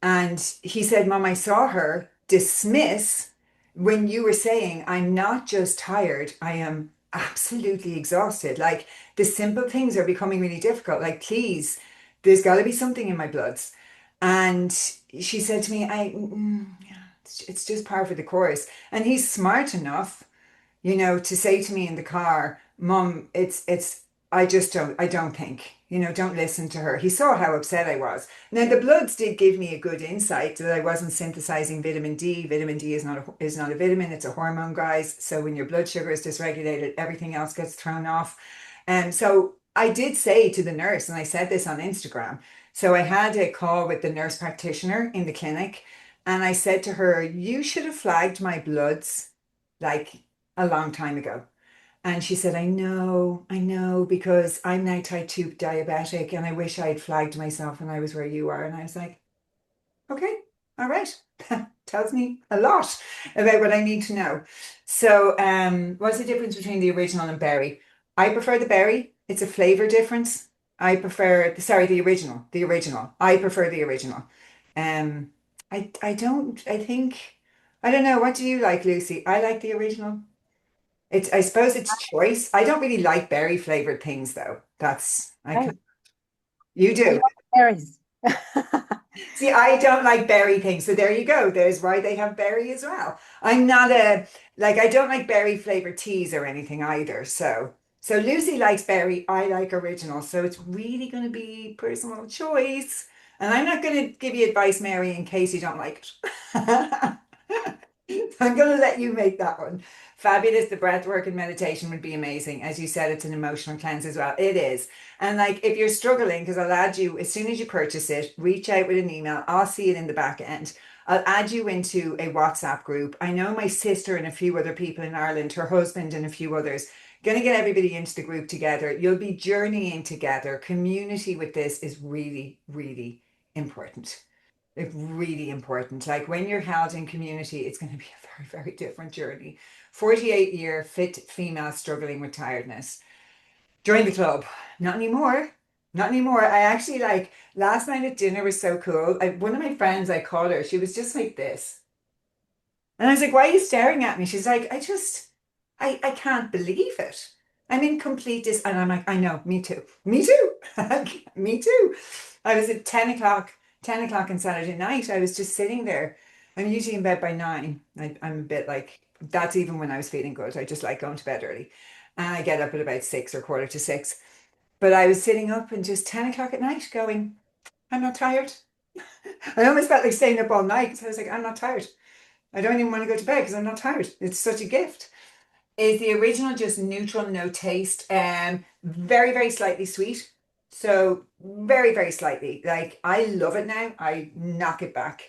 And he said, Mom, I saw her dismiss when you were saying, I'm not just tired, I am absolutely exhausted. Like the simple things are becoming really difficult. Like, please, there's got to be something in my bloods. And she said to me, yeah, it's just par for the course. And he's smart enough to say to me in the car, Mom, I don't think, don't listen to her. He saw how upset I was. Now, the bloods did give me a good insight that I wasn't synthesizing vitamin D. Vitamin D is not a vitamin, it's a hormone, guys. So when your blood sugar is dysregulated, everything else gets thrown off. And so I did say to the nurse, and I said this on Instagram. So I had a call with the nurse practitioner in the clinic, and I said to her, you should have flagged my bloods like a long time ago. And she said, I know, because I'm now type 2 diabetic and I wish I'd flagged myself when I was where you are. And I was like, okay, all right. That tells me a lot about what I need to know. So, what's the difference between the original and berry? I prefer the berry. It's a flavor difference. I prefer, sorry, the original. I prefer the original. Um, I think, I don't know. What do you like, Lucy? I like the original. I suppose it's choice. I don't really like berry flavored things though. I Right. can, you I do. love berries. See, I don't like berry things. So there you go. There's why they have berry as well. I'm not I don't like berry flavored teas or anything either. So Lucy likes berry. I like original. So it's really going to be personal choice. And I'm not going to give you advice, Mary, in case you don't like it. I'm going to let you make that one. Fabulous. The breath work and meditation would be amazing. As you said, it's an emotional cleanse as well. It is. And like if you're struggling, because I'll add you as soon as you purchase it, reach out with an email. I'll see it in the back end. I'll add you into a WhatsApp group. I know my sister and a few other people in Ireland, her husband and a few others Going to get everybody into the group together. You'll be journeying together. Community with this is really, really important. It's really important. Like when you're held in community, it's going to be a very, very different journey. 48-year fit female struggling with tiredness. Join the club. Not anymore. Not anymore. I actually like last night at dinner was so cool. One of my friends, I called her. She was just like this. And I was like, why are you staring at me? She's like, I can't believe it. I'm in complete and I'm like, I know, me too. Me too. Me too. I was at 10 o'clock on Saturday night. I was just sitting there. I'm usually in bed by 9. I'm a bit like, that's even when I was feeling good. I just like going to bed early. And I get up at about 6 or quarter to 6. But I was sitting up and just 10 o'clock at night going, I'm not tired. I almost felt like staying up all night because I was like, I'm not tired. I don't even want to go to bed because I'm not tired. It's such a gift. Is the original just neutral, no taste, and very, very slightly sweet. So very, very slightly. Like I love it now. I knock it back.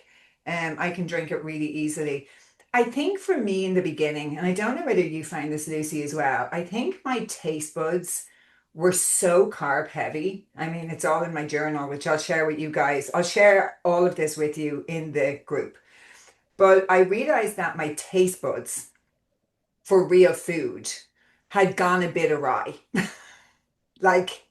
I can drink it really easily. I think for me in the beginning, and I don't know whether you find this, Lucy, as well. I think my taste buds were so carb heavy. I mean, it's all in my journal, which I'll share with you guys. I'll share all of this with you in the group. But I realized that my taste buds for real food had gone a bit awry. Like,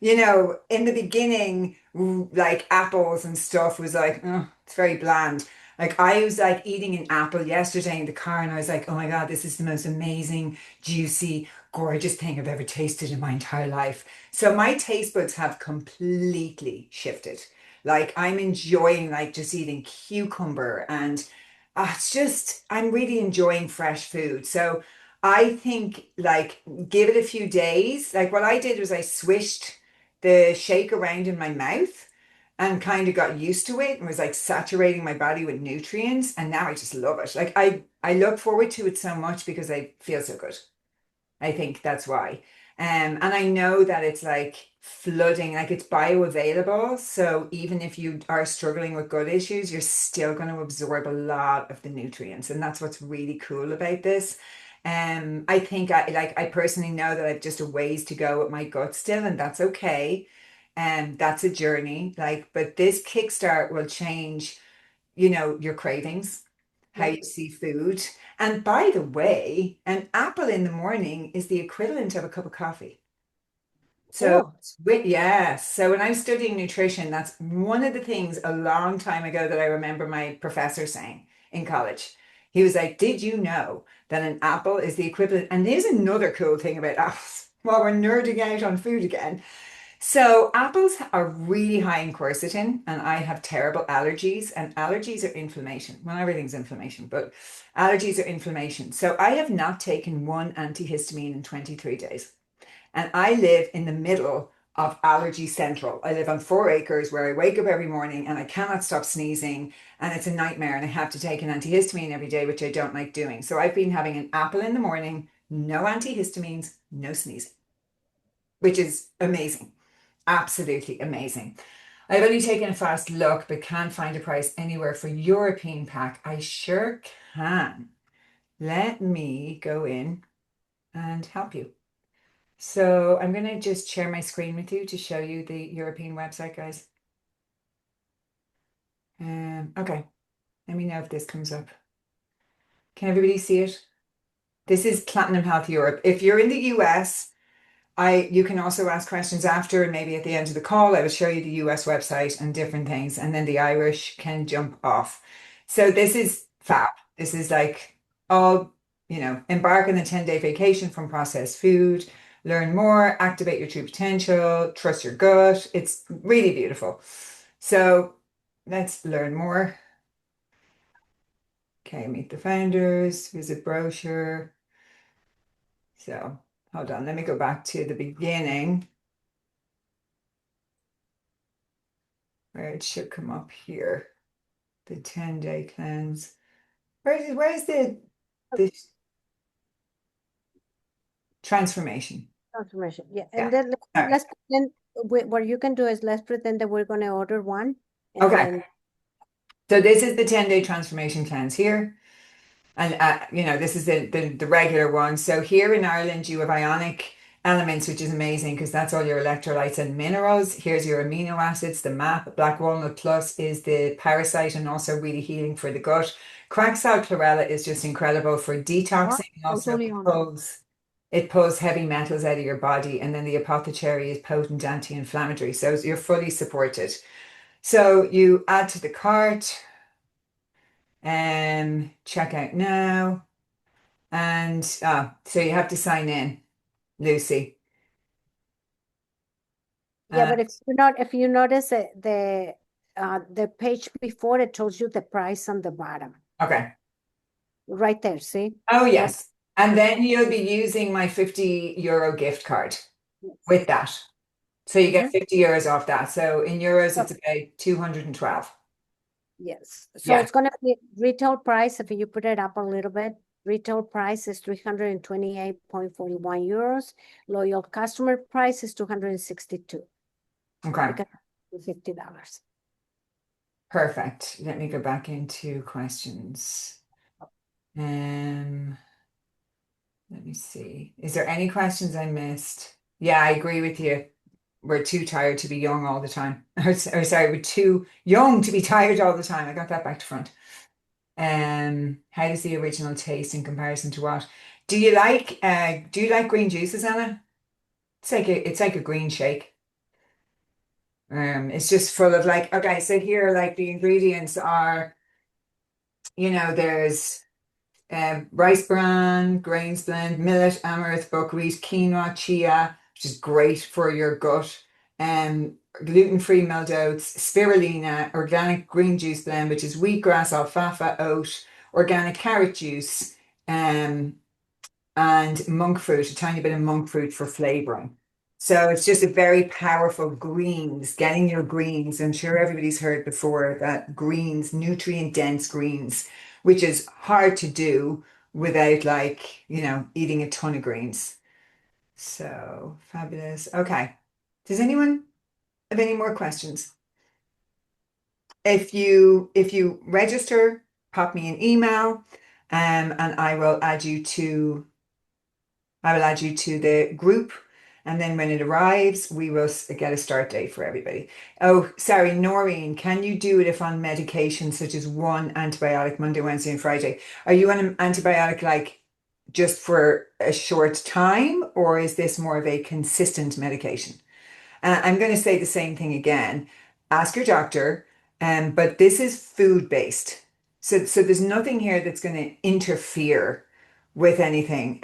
in the beginning, like apples and stuff was like, oh, it's very bland. Like I was like eating an apple yesterday in the car and I was like, oh my God, this is the most amazing, juicy, gorgeous thing I've ever tasted in my entire life. So my taste buds have completely shifted. Like I'm enjoying like just eating cucumber and it's just, I'm really enjoying fresh food. So I think like give it a few days. Like what I did was I swished the shake around in my mouth and kind of got used to it and was like saturating my body with nutrients. And now I just love it. Like I look forward to it so much because I feel so good. I think that's why. And I know that it's like flooding, like it's bioavailable. So even if you are struggling with gut issues, you're still going to absorb a lot of the nutrients. And that's what's really cool about this. I think I personally know that I've just a ways to go with my gut still, and that's okay. And that's a journey. Like, but this kickstart will change, your cravings, how Yeah. you see food. And by the way, an apple in the morning is the equivalent of a cup of coffee. So, Oh, yes. So when I'm studying nutrition, that's one of the things a long time ago that I remember my professor saying in college. He was like, did you know that an apple is the equivalent? And there's another cool thing about apples. While we're nerding out on food again, so apples are really high in quercetin, and I have terrible allergies, and allergies are inflammation. Well, everything's inflammation, but allergies are inflammation. So I have not taken one antihistamine in 23 days, and I live in the middle of allergy central. I live on 4 acres where I wake up every morning and I cannot stop sneezing, and it's a nightmare, and I have to take an antihistamine every day, which I don't like doing. So I've been having an apple in the morning, no antihistamines, no sneezing, which is amazing. Absolutely amazing. I've only taken a fast look, but can't find a price anywhere for European pack. I sure can. Let me go in and help you. So I'm going to just share my screen with you to show you the European website, guys. Okay, let me know if this comes up. Can everybody see it? This is Platinum Health Europe. If you're in the US, you can also ask questions after, and maybe at the end of the call, I will show you the US website and different things, and then the Irish can jump off. So this is fab. This is like all, embark on a 10-day vacation from processed food, learn more, activate your true potential, trust your gut. It's really beautiful. So let's learn more. Okay, meet the founders, visit brochure. So hold on, let me go back to the beginning, where it should come up here. The 10-day cleanse. Where's the transformation? transformation. Yeah. And Yeah. then All right. let's pretend what you can do is let's pretend that we're going to order one and Okay. then So this is the 10-day transformation cleanse here. And this is the regular one. So here in Ireland, you have ionic elements, which is amazing because that's all your electrolytes and minerals. Here's your amino acids, the MAP. Black walnut plus is the parasite and also really healing for the gut. Cracked sal chlorella is just incredible for Oh, detoxing and I'm also totally on. it pulls heavy metals out of your body. And then the apothecary is potent anti-inflammatory. So you're fully supported. So you add to the cart and check out now. And so you have to sign in, Lucy. Yeah, Uh, but if you notice that the page before it tells you the price on the bottom, okay. right there, see? Oh, Not yes. And then you'll be using my 50 euro gift card yes. with that. So you get Mhm. 50 euros off that. So in euros, it's So, about 212. yes. So Yeah. it's gonna be retail price, if you put it up a little bit, retail price is 328.41 euros. Loyal customer price is 262 Okay. because $50. Perfect. Let me go back into questions. Um, Let me see. Is there any questions I missed? Yeah, I agree with you. We're too tired to be young all the time. Or sorry, we're too young to be tired all the time. I got that back to front. How does the original taste in comparison to what? Do you like green juices, Anna? It's like a green shake. It's just full of like, okay, so here like the ingredients are, there's rice bran, grains blend, millet, amaranth, buckwheat, quinoa, chia, which is great for your gut, gluten-free milled oats, spirulina, organic green juice blend, which is wheatgrass, alfalfa, oat, organic carrot juice, um, and monk fruit, a tiny bit of monk fruit for flavoring. So it's just a very powerful greens, getting your greens. I'm sure everybody's heard before that greens, nutrient dense greens, which is hard to do without like, eating a ton of greens. So fabulous. Okay. Does anyone have any more questions? If you register, pop me an email, and I will add you to the group. And then when it arrives, we will get a start date for everybody. Oh, sorry, Noreen, can you do it if on medication such as one antibiotic Monday, Wednesday, and Friday? Are you on an antibiotic like just for a short time, or is this more of a consistent medication? I'm going to say the same thing again. Ask your doctor, but this is food based. So there's nothing here that's going to interfere with anything,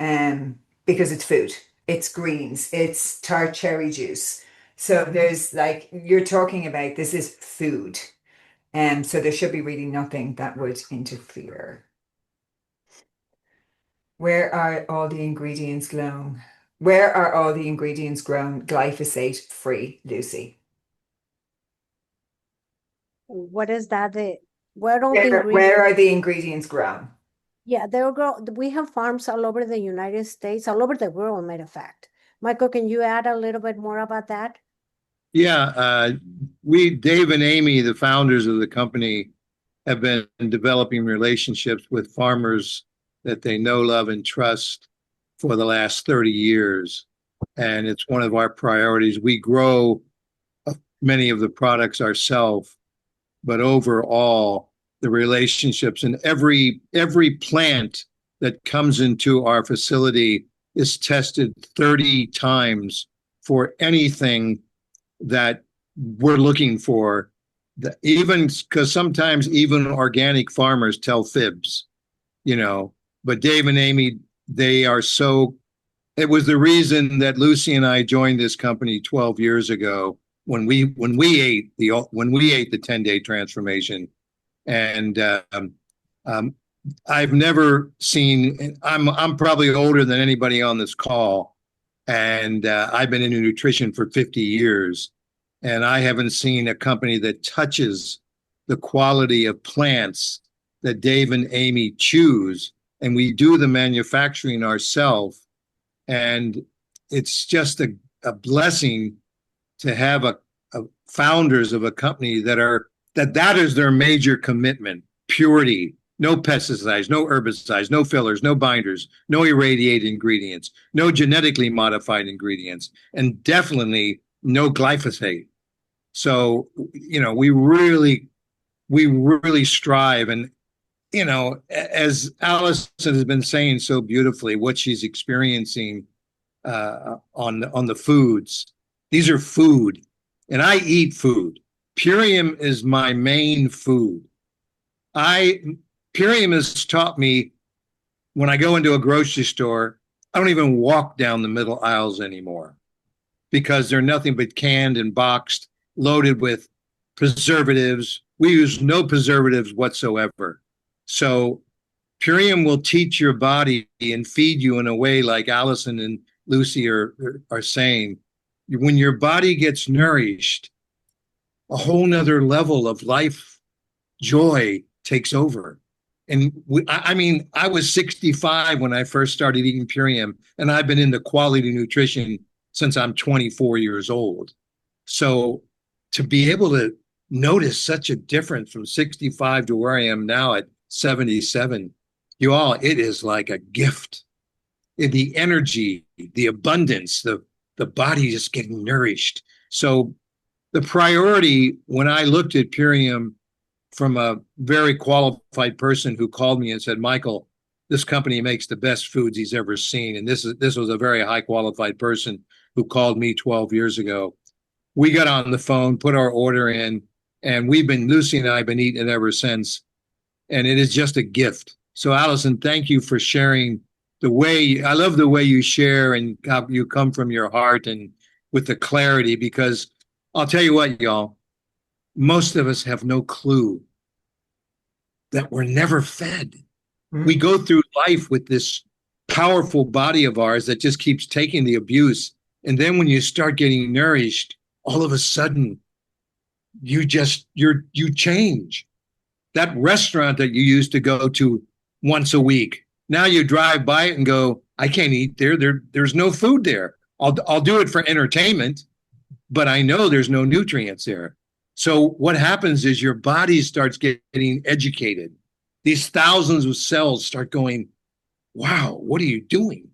because it's food. It's greens. It's tart cherry juice. So there's like you're talking about this is food. So there should be really nothing that would interfere. Where are all the ingredients grown? Where are all the ingredients grown glyphosate free, Lucy? What is that? Where all the ingredients? Where are the ingredients grown? Yeah, we have farms all over the United States, all over the world, matter of fact. Michael, can you add a little bit more about that? Yeah, Dave and Amy, the founders of the company, have been developing relationships with farmers that they know, love, and trust for the last 30 years. And it's one of our priorities. We grow many of the products ourselves, but overall, the relationships and every plant that comes into our facility is tested 30 times for anything that we're looking for. Even because sometimes even organic farmers tell fibs, you know. But Dave and Amy, they are so. It was the reason that Lucy and I joined this company 12 years ago when we ate the 10-day transformation, and um, I've never seen. I'm probably older than anybody on this call, and I've been in nutrition for 50 years, and I haven't seen a company that touches the quality of plants that Dave and Amy choose, and we do the manufacturing ourselves, and it's just a blessing to have a founders of a company that is their major commitment: purity, No pesticides, no herbicides, no fillers, no binders, no irradiated ingredients, no genetically modified ingredients, and definitely no glyphosate. So, we really strive. And, as Allison has been saying so beautifully, what she's experiencing on the foods, these are food, and I eat food. Purium is my main food. I Purium has taught me when I go into a grocery store, I don't even walk down the middle aisles anymore because they're nothing but canned and boxed, loaded with preservatives. We use no preservatives whatsoever. So Purium will teach your body and feed you in a way like Allison and Lucy are saying. When your body gets nourished, a whole nother level of life joy takes over. And I mean, I was 65 when I first started eating Purium, and I've been into quality nutrition since I'm 24 years old. So to be able to notice such a difference from 65 to where I am now at 77, it is like a gift. The energy, the abundance, the body just getting nourished. So the priority when I looked at Purium from a very qualified person who called me and said, Michael, this company makes the best foods he's ever seen. And this was a very high qualified person who called me 12 years ago. We got on the phone, put our order in, and Lucy and I have been eating it ever since. And it is just a gift. So Allison, thank you for sharing I love the way you share and how you come from your heart and with the clarity, because I'll tell you what, y'all, most of us have no clue that we're never fed. Mm-hmm. We go through life with this powerful body of ours that just keeps taking the abuse. And then when you start getting nourished, all of a sudden you change. That restaurant that you used to go to once a week, now you drive by it and go, I can't eat there. There's no food there. I'll do it for entertainment, but I know there's no nutrients there. So what happens is your body starts getting educated. These thousands of cells start going, wow, what are you doing?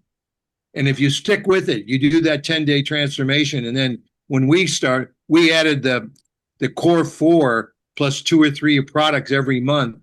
And if you stick with it, you do that 10-day transformation. And then when we added the core 4 plus 2 or 3 products every month.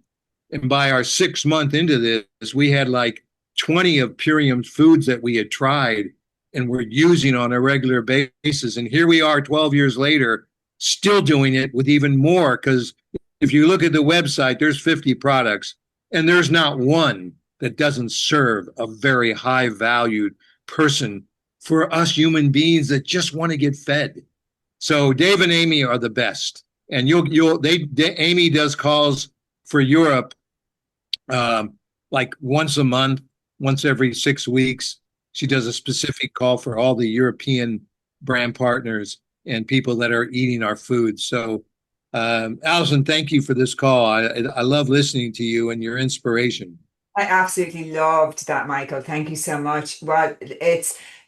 And by our 6th month into this, we had like 20 of Purium's foods that we had tried and were using on a regular basis. And here we are 12 years later, still doing it with even more. Because if you look at the website, there's 50 products, and there's not one that doesn't serve a very high valued person for us human beings that just want to get fed. So Dave and Amy are the best. And Amy does calls for Europe like once a month, once every 6 weeks. She does a specific call for all the European brand partners and people that are eating our food. So, Allison, thank you for this call. I love listening to you and your inspiration. I absolutely loved that, Michael. Thank you so much. Well,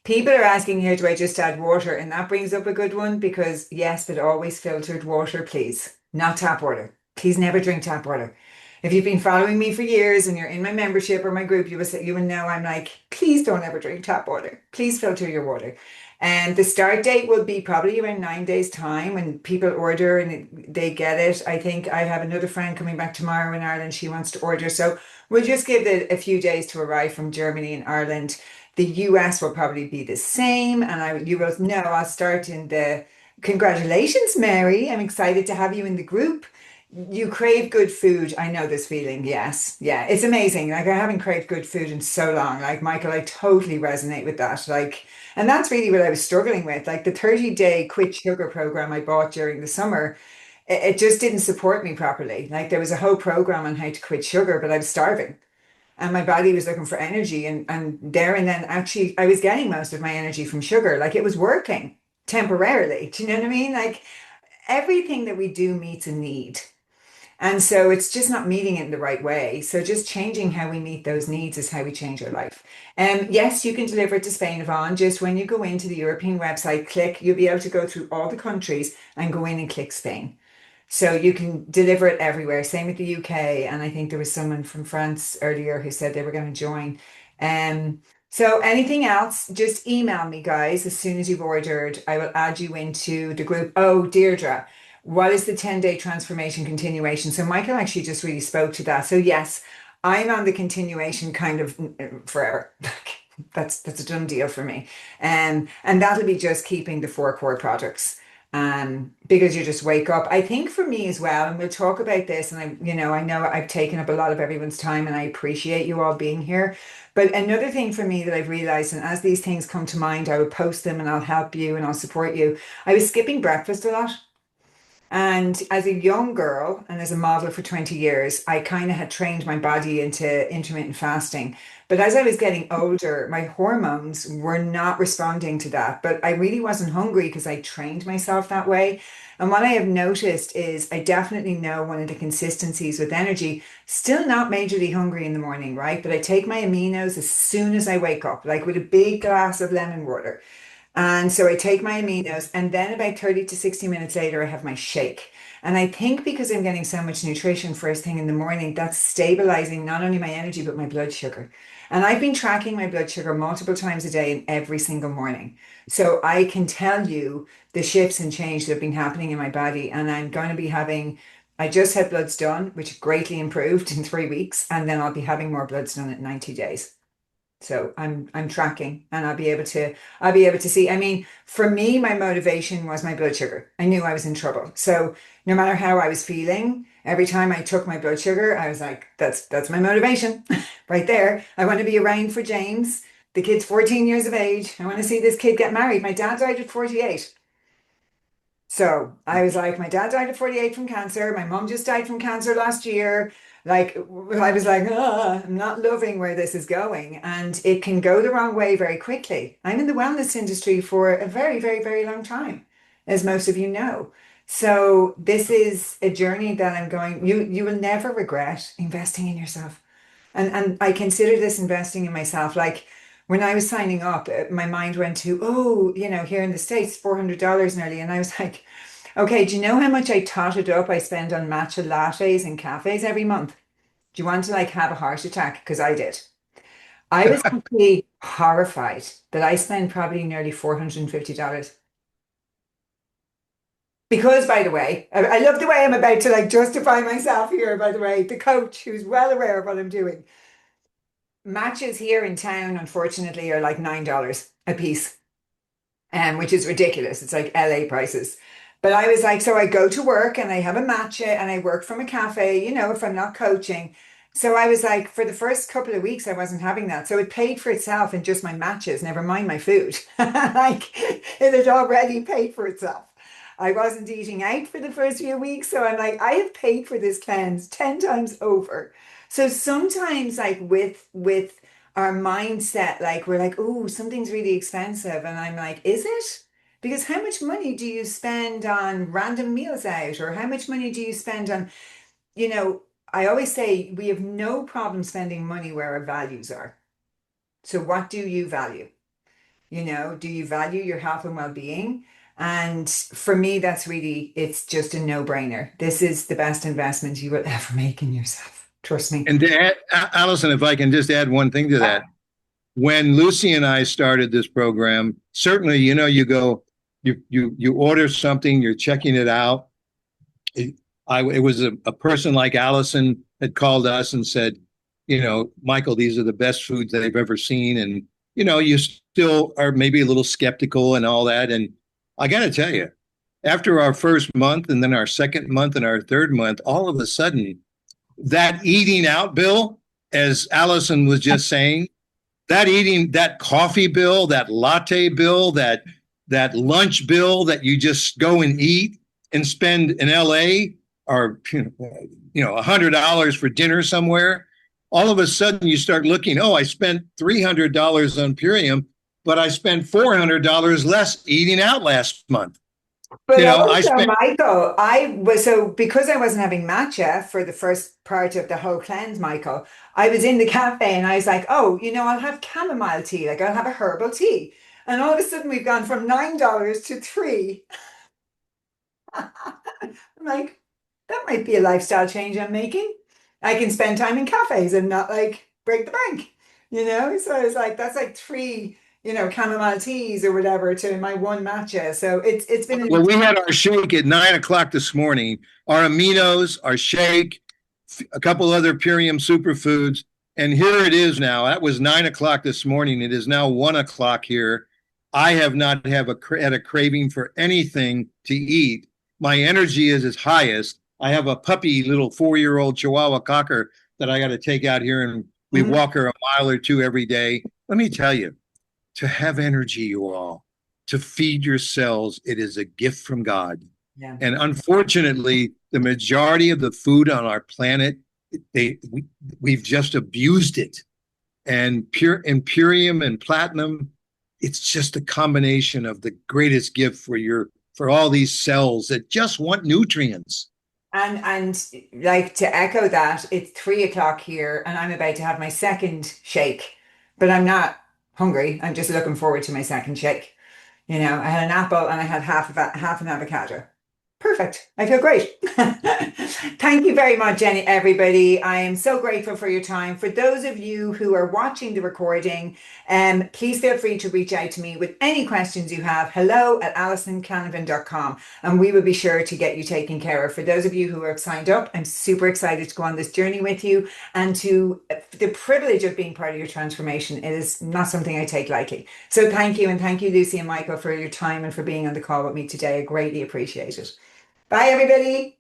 people are asking here, do I just add water? And that brings up a good one, because yes, but always filtered water, please. Not tap water. Please never drink tap water. If you've been following me for years and you're in my membership or my group, you will know I'm like, please don't ever drink tap water. Please filter your water. And the start date will be probably around 9 days' time when people order and they get it. I think I have another friend coming back tomorrow in Ireland. She wants to order. So we'll just give it a few days to arrive from Germany and Ireland. The US will probably be the same. And you will know I'll start in congratulations, Mary. I'm excited to have you in the group. You crave good food. I know this feeling. Yes. Yeah. It's amazing. Like, I haven't craved good food in so long. Like, Michael, I totally resonate with that. Like, and that's really what I was struggling with. Like, the 30-day quit sugar program I bought during the summer, it just didn't support me properly. Like, there was a whole program on how to quit sugar, but I was starving and my body was looking for energy. And there and then, actually, I was getting most of my energy from sugar. Like, it was working temporarily. Do you know what I mean? Like, everything that we do meets a need. And so it's just not meeting it in the right way. So just changing how we meet those needs is how we change our life. Yes, you can deliver it to Spain, Yvonne. Just when you go into the European website, you'll be able to go through all the countries and go in and click Spain. So you can deliver it everywhere. Same with the UK. And I think there was someone from France earlier who said they were going to join. Um, so anything else, just email me, guys, as soon as you've ordered. I will add you into the group. Oh, Deirdre, what is the 10-day transformation continuation? So Michael actually just really spoke to that. So yes, I'm on the continuation kind of forever. That's a done deal for me. And that'll be just keeping the four core products. Because you just wake up. I think for me as well, and we'll talk about this, and I know I've taken up a lot of everyone's time and I appreciate you all being here. But another thing for me that I've realized, and as these things come to mind, I will post them and I'll help you and I'll support you. I was skipping breakfast a lot. And as a young girl and as a model for 20 years, I kind of had trained my body into intermittent fasting. But as I was getting older, my hormones were not responding to that. But I really wasn't hungry because I trained myself that way. And what I have noticed is I definitely know one of the consistencies with energy, still not majorly hungry in the morning, right? But I take my aminos as soon as I wake up, like with a big glass of lemon water. And so I take my aminos, and then about 30 to 60 minutes later, I have my shake. And I think because I'm getting so much nutrition first thing in the morning, that's stabilizing not only my energy, but my blood sugar. And I've been tracking my blood sugar multiple times a day and every single morning. So I can tell you the shifts and change that have been happening in my body. And I'm going to be having, I just had bloods done, which greatly improved in 3 weeks. And then I'll be having more bloods done at 90 days. So I'm tracking and I'll be able to see. I mean, for me, my motivation was my blood sugar. I knew I was in trouble. So no matter how I was feeling, every time I took my blood sugar, I was like, that's my motivation right there. I want to be around for James. The kid's 14 years of age. I want to see this kid get married. My dad died at 48. So I was like, my dad died at 48 from cancer. My mom just died from cancer last year. Like, I was like, I'm not loving where this is going. And it can go the wrong way very quickly. I'm in the wellness industry for a very, very, very long time, as most of you know. So this is a journey that I'm going, you will never regret investing in yourself. And I consider this investing in myself. Like when I was signing up, my mind went to, oh, here in the States, $400 nearly. And I was like, okay, do you know how much I totted up I spend on matcha lattes and cafes every month? Do you want to like have a heart attack? Because I did. I was actually horrified that I spent probably nearly $450. Because, by the way, I love the way I'm about to like justify myself here, by the way, the coach who's well aware of what I'm doing. Matches here in town, unfortunately, are like $9 a piece, which is ridiculous. It's like LA prices. But I was like, so I go to work and I have a matcha and I work from a cafe, if I'm not coaching. So I was like, for the first couple of weeks, I wasn't having that. So it paid for itself in just my matches, never mind my food. Like it had already paid for itself. I wasn't eating out for the first few weeks. So I'm like, I have paid for this cleanse 10 times over. So sometimes like with our mindset, like we're like, oh, something's really expensive. And I'm like, is it? Because how much money do you spend on random meals out? Or how much money do you spend on, you know, I always say we have no problem spending money where our values are. So what do you value? Do you value your health and well-being? And for me, it's just a no-brainer. This is the best investment you will ever make in yourself. Trust me. And to add, Allison, if I can just add one thing to that. When Lucy and I started this program, certainly, you go, you order something, you're checking it out. It was a person like Allison had called us and said, Michael, these are the best foods they've ever seen. And, you still are maybe a little skeptical and all that. And I got to tell you, after our first month and then our second month and our third month, all of a sudden, that eating out bill, as Allison was just saying, that coffee bill, that latte bill, that lunch bill that you just go and eat and spend in LA, or $100 for dinner somewhere. All of a sudden you start looking, oh, I spent $300 on Purium, but I spent $400 less eating out last month. But I also, spent Michael, because I wasn't having matcha for the first part of the whole cleanse, Michael, I was in the cafe and I was like, oh, I'll have chamomile tea, like I'll have a herbal tea. And all of a sudden we've gone from $9 to $3. I'm like, that might be a lifestyle change I'm making. I can spend time in cafes and not like break the bank, you know? So it's like, that's like three, chamomile teas or whatever to my one matcha. So it's been, Well, we had our shake at 9 o'clock this morning. Our aminos, our shake, a couple other Purium superfoods, and here it is now. That was 9 o'clock this morning. It is now 1 o'clock here. I have not had a craving for anything to eat. My energy is its highest. I have a puppy, little 4-year-old Chihuahua cocker that I got to take out here, and we Mhm. walk her a mile or two every day. Let me tell you, to have energy, you all, to feed your cells, it is a gift from God. Yeah. And unfortunately, the majority of the food on our planet, we've just abused it. And pure Imperium and platinum, it's just a combination of the greatest gift for all these cells that just want nutrients. And like to echo that, it's 3 o'clock here and I'm about to have my second shake, but I'm not hungry. I'm just looking forward to my second shake. I had an apple and I had half an avocado. Perfect. I feel great. Thank you very much, Jenny, everybody. I am so grateful for your time. For those of you who are watching the recording, please feel free to reach out to me with any questions you have. hello@AlisonCanavan.com, and we will be sure to get you taken care of. For those of you who are signed up, I'm super excited to go on this journey with you and to the privilege of being part of your transformation. It is not something I take lightly. So thank you. And thank you, Lucy and Michael, for your time and for being on the call with me today. I greatly appreciate it. Bye, everybody.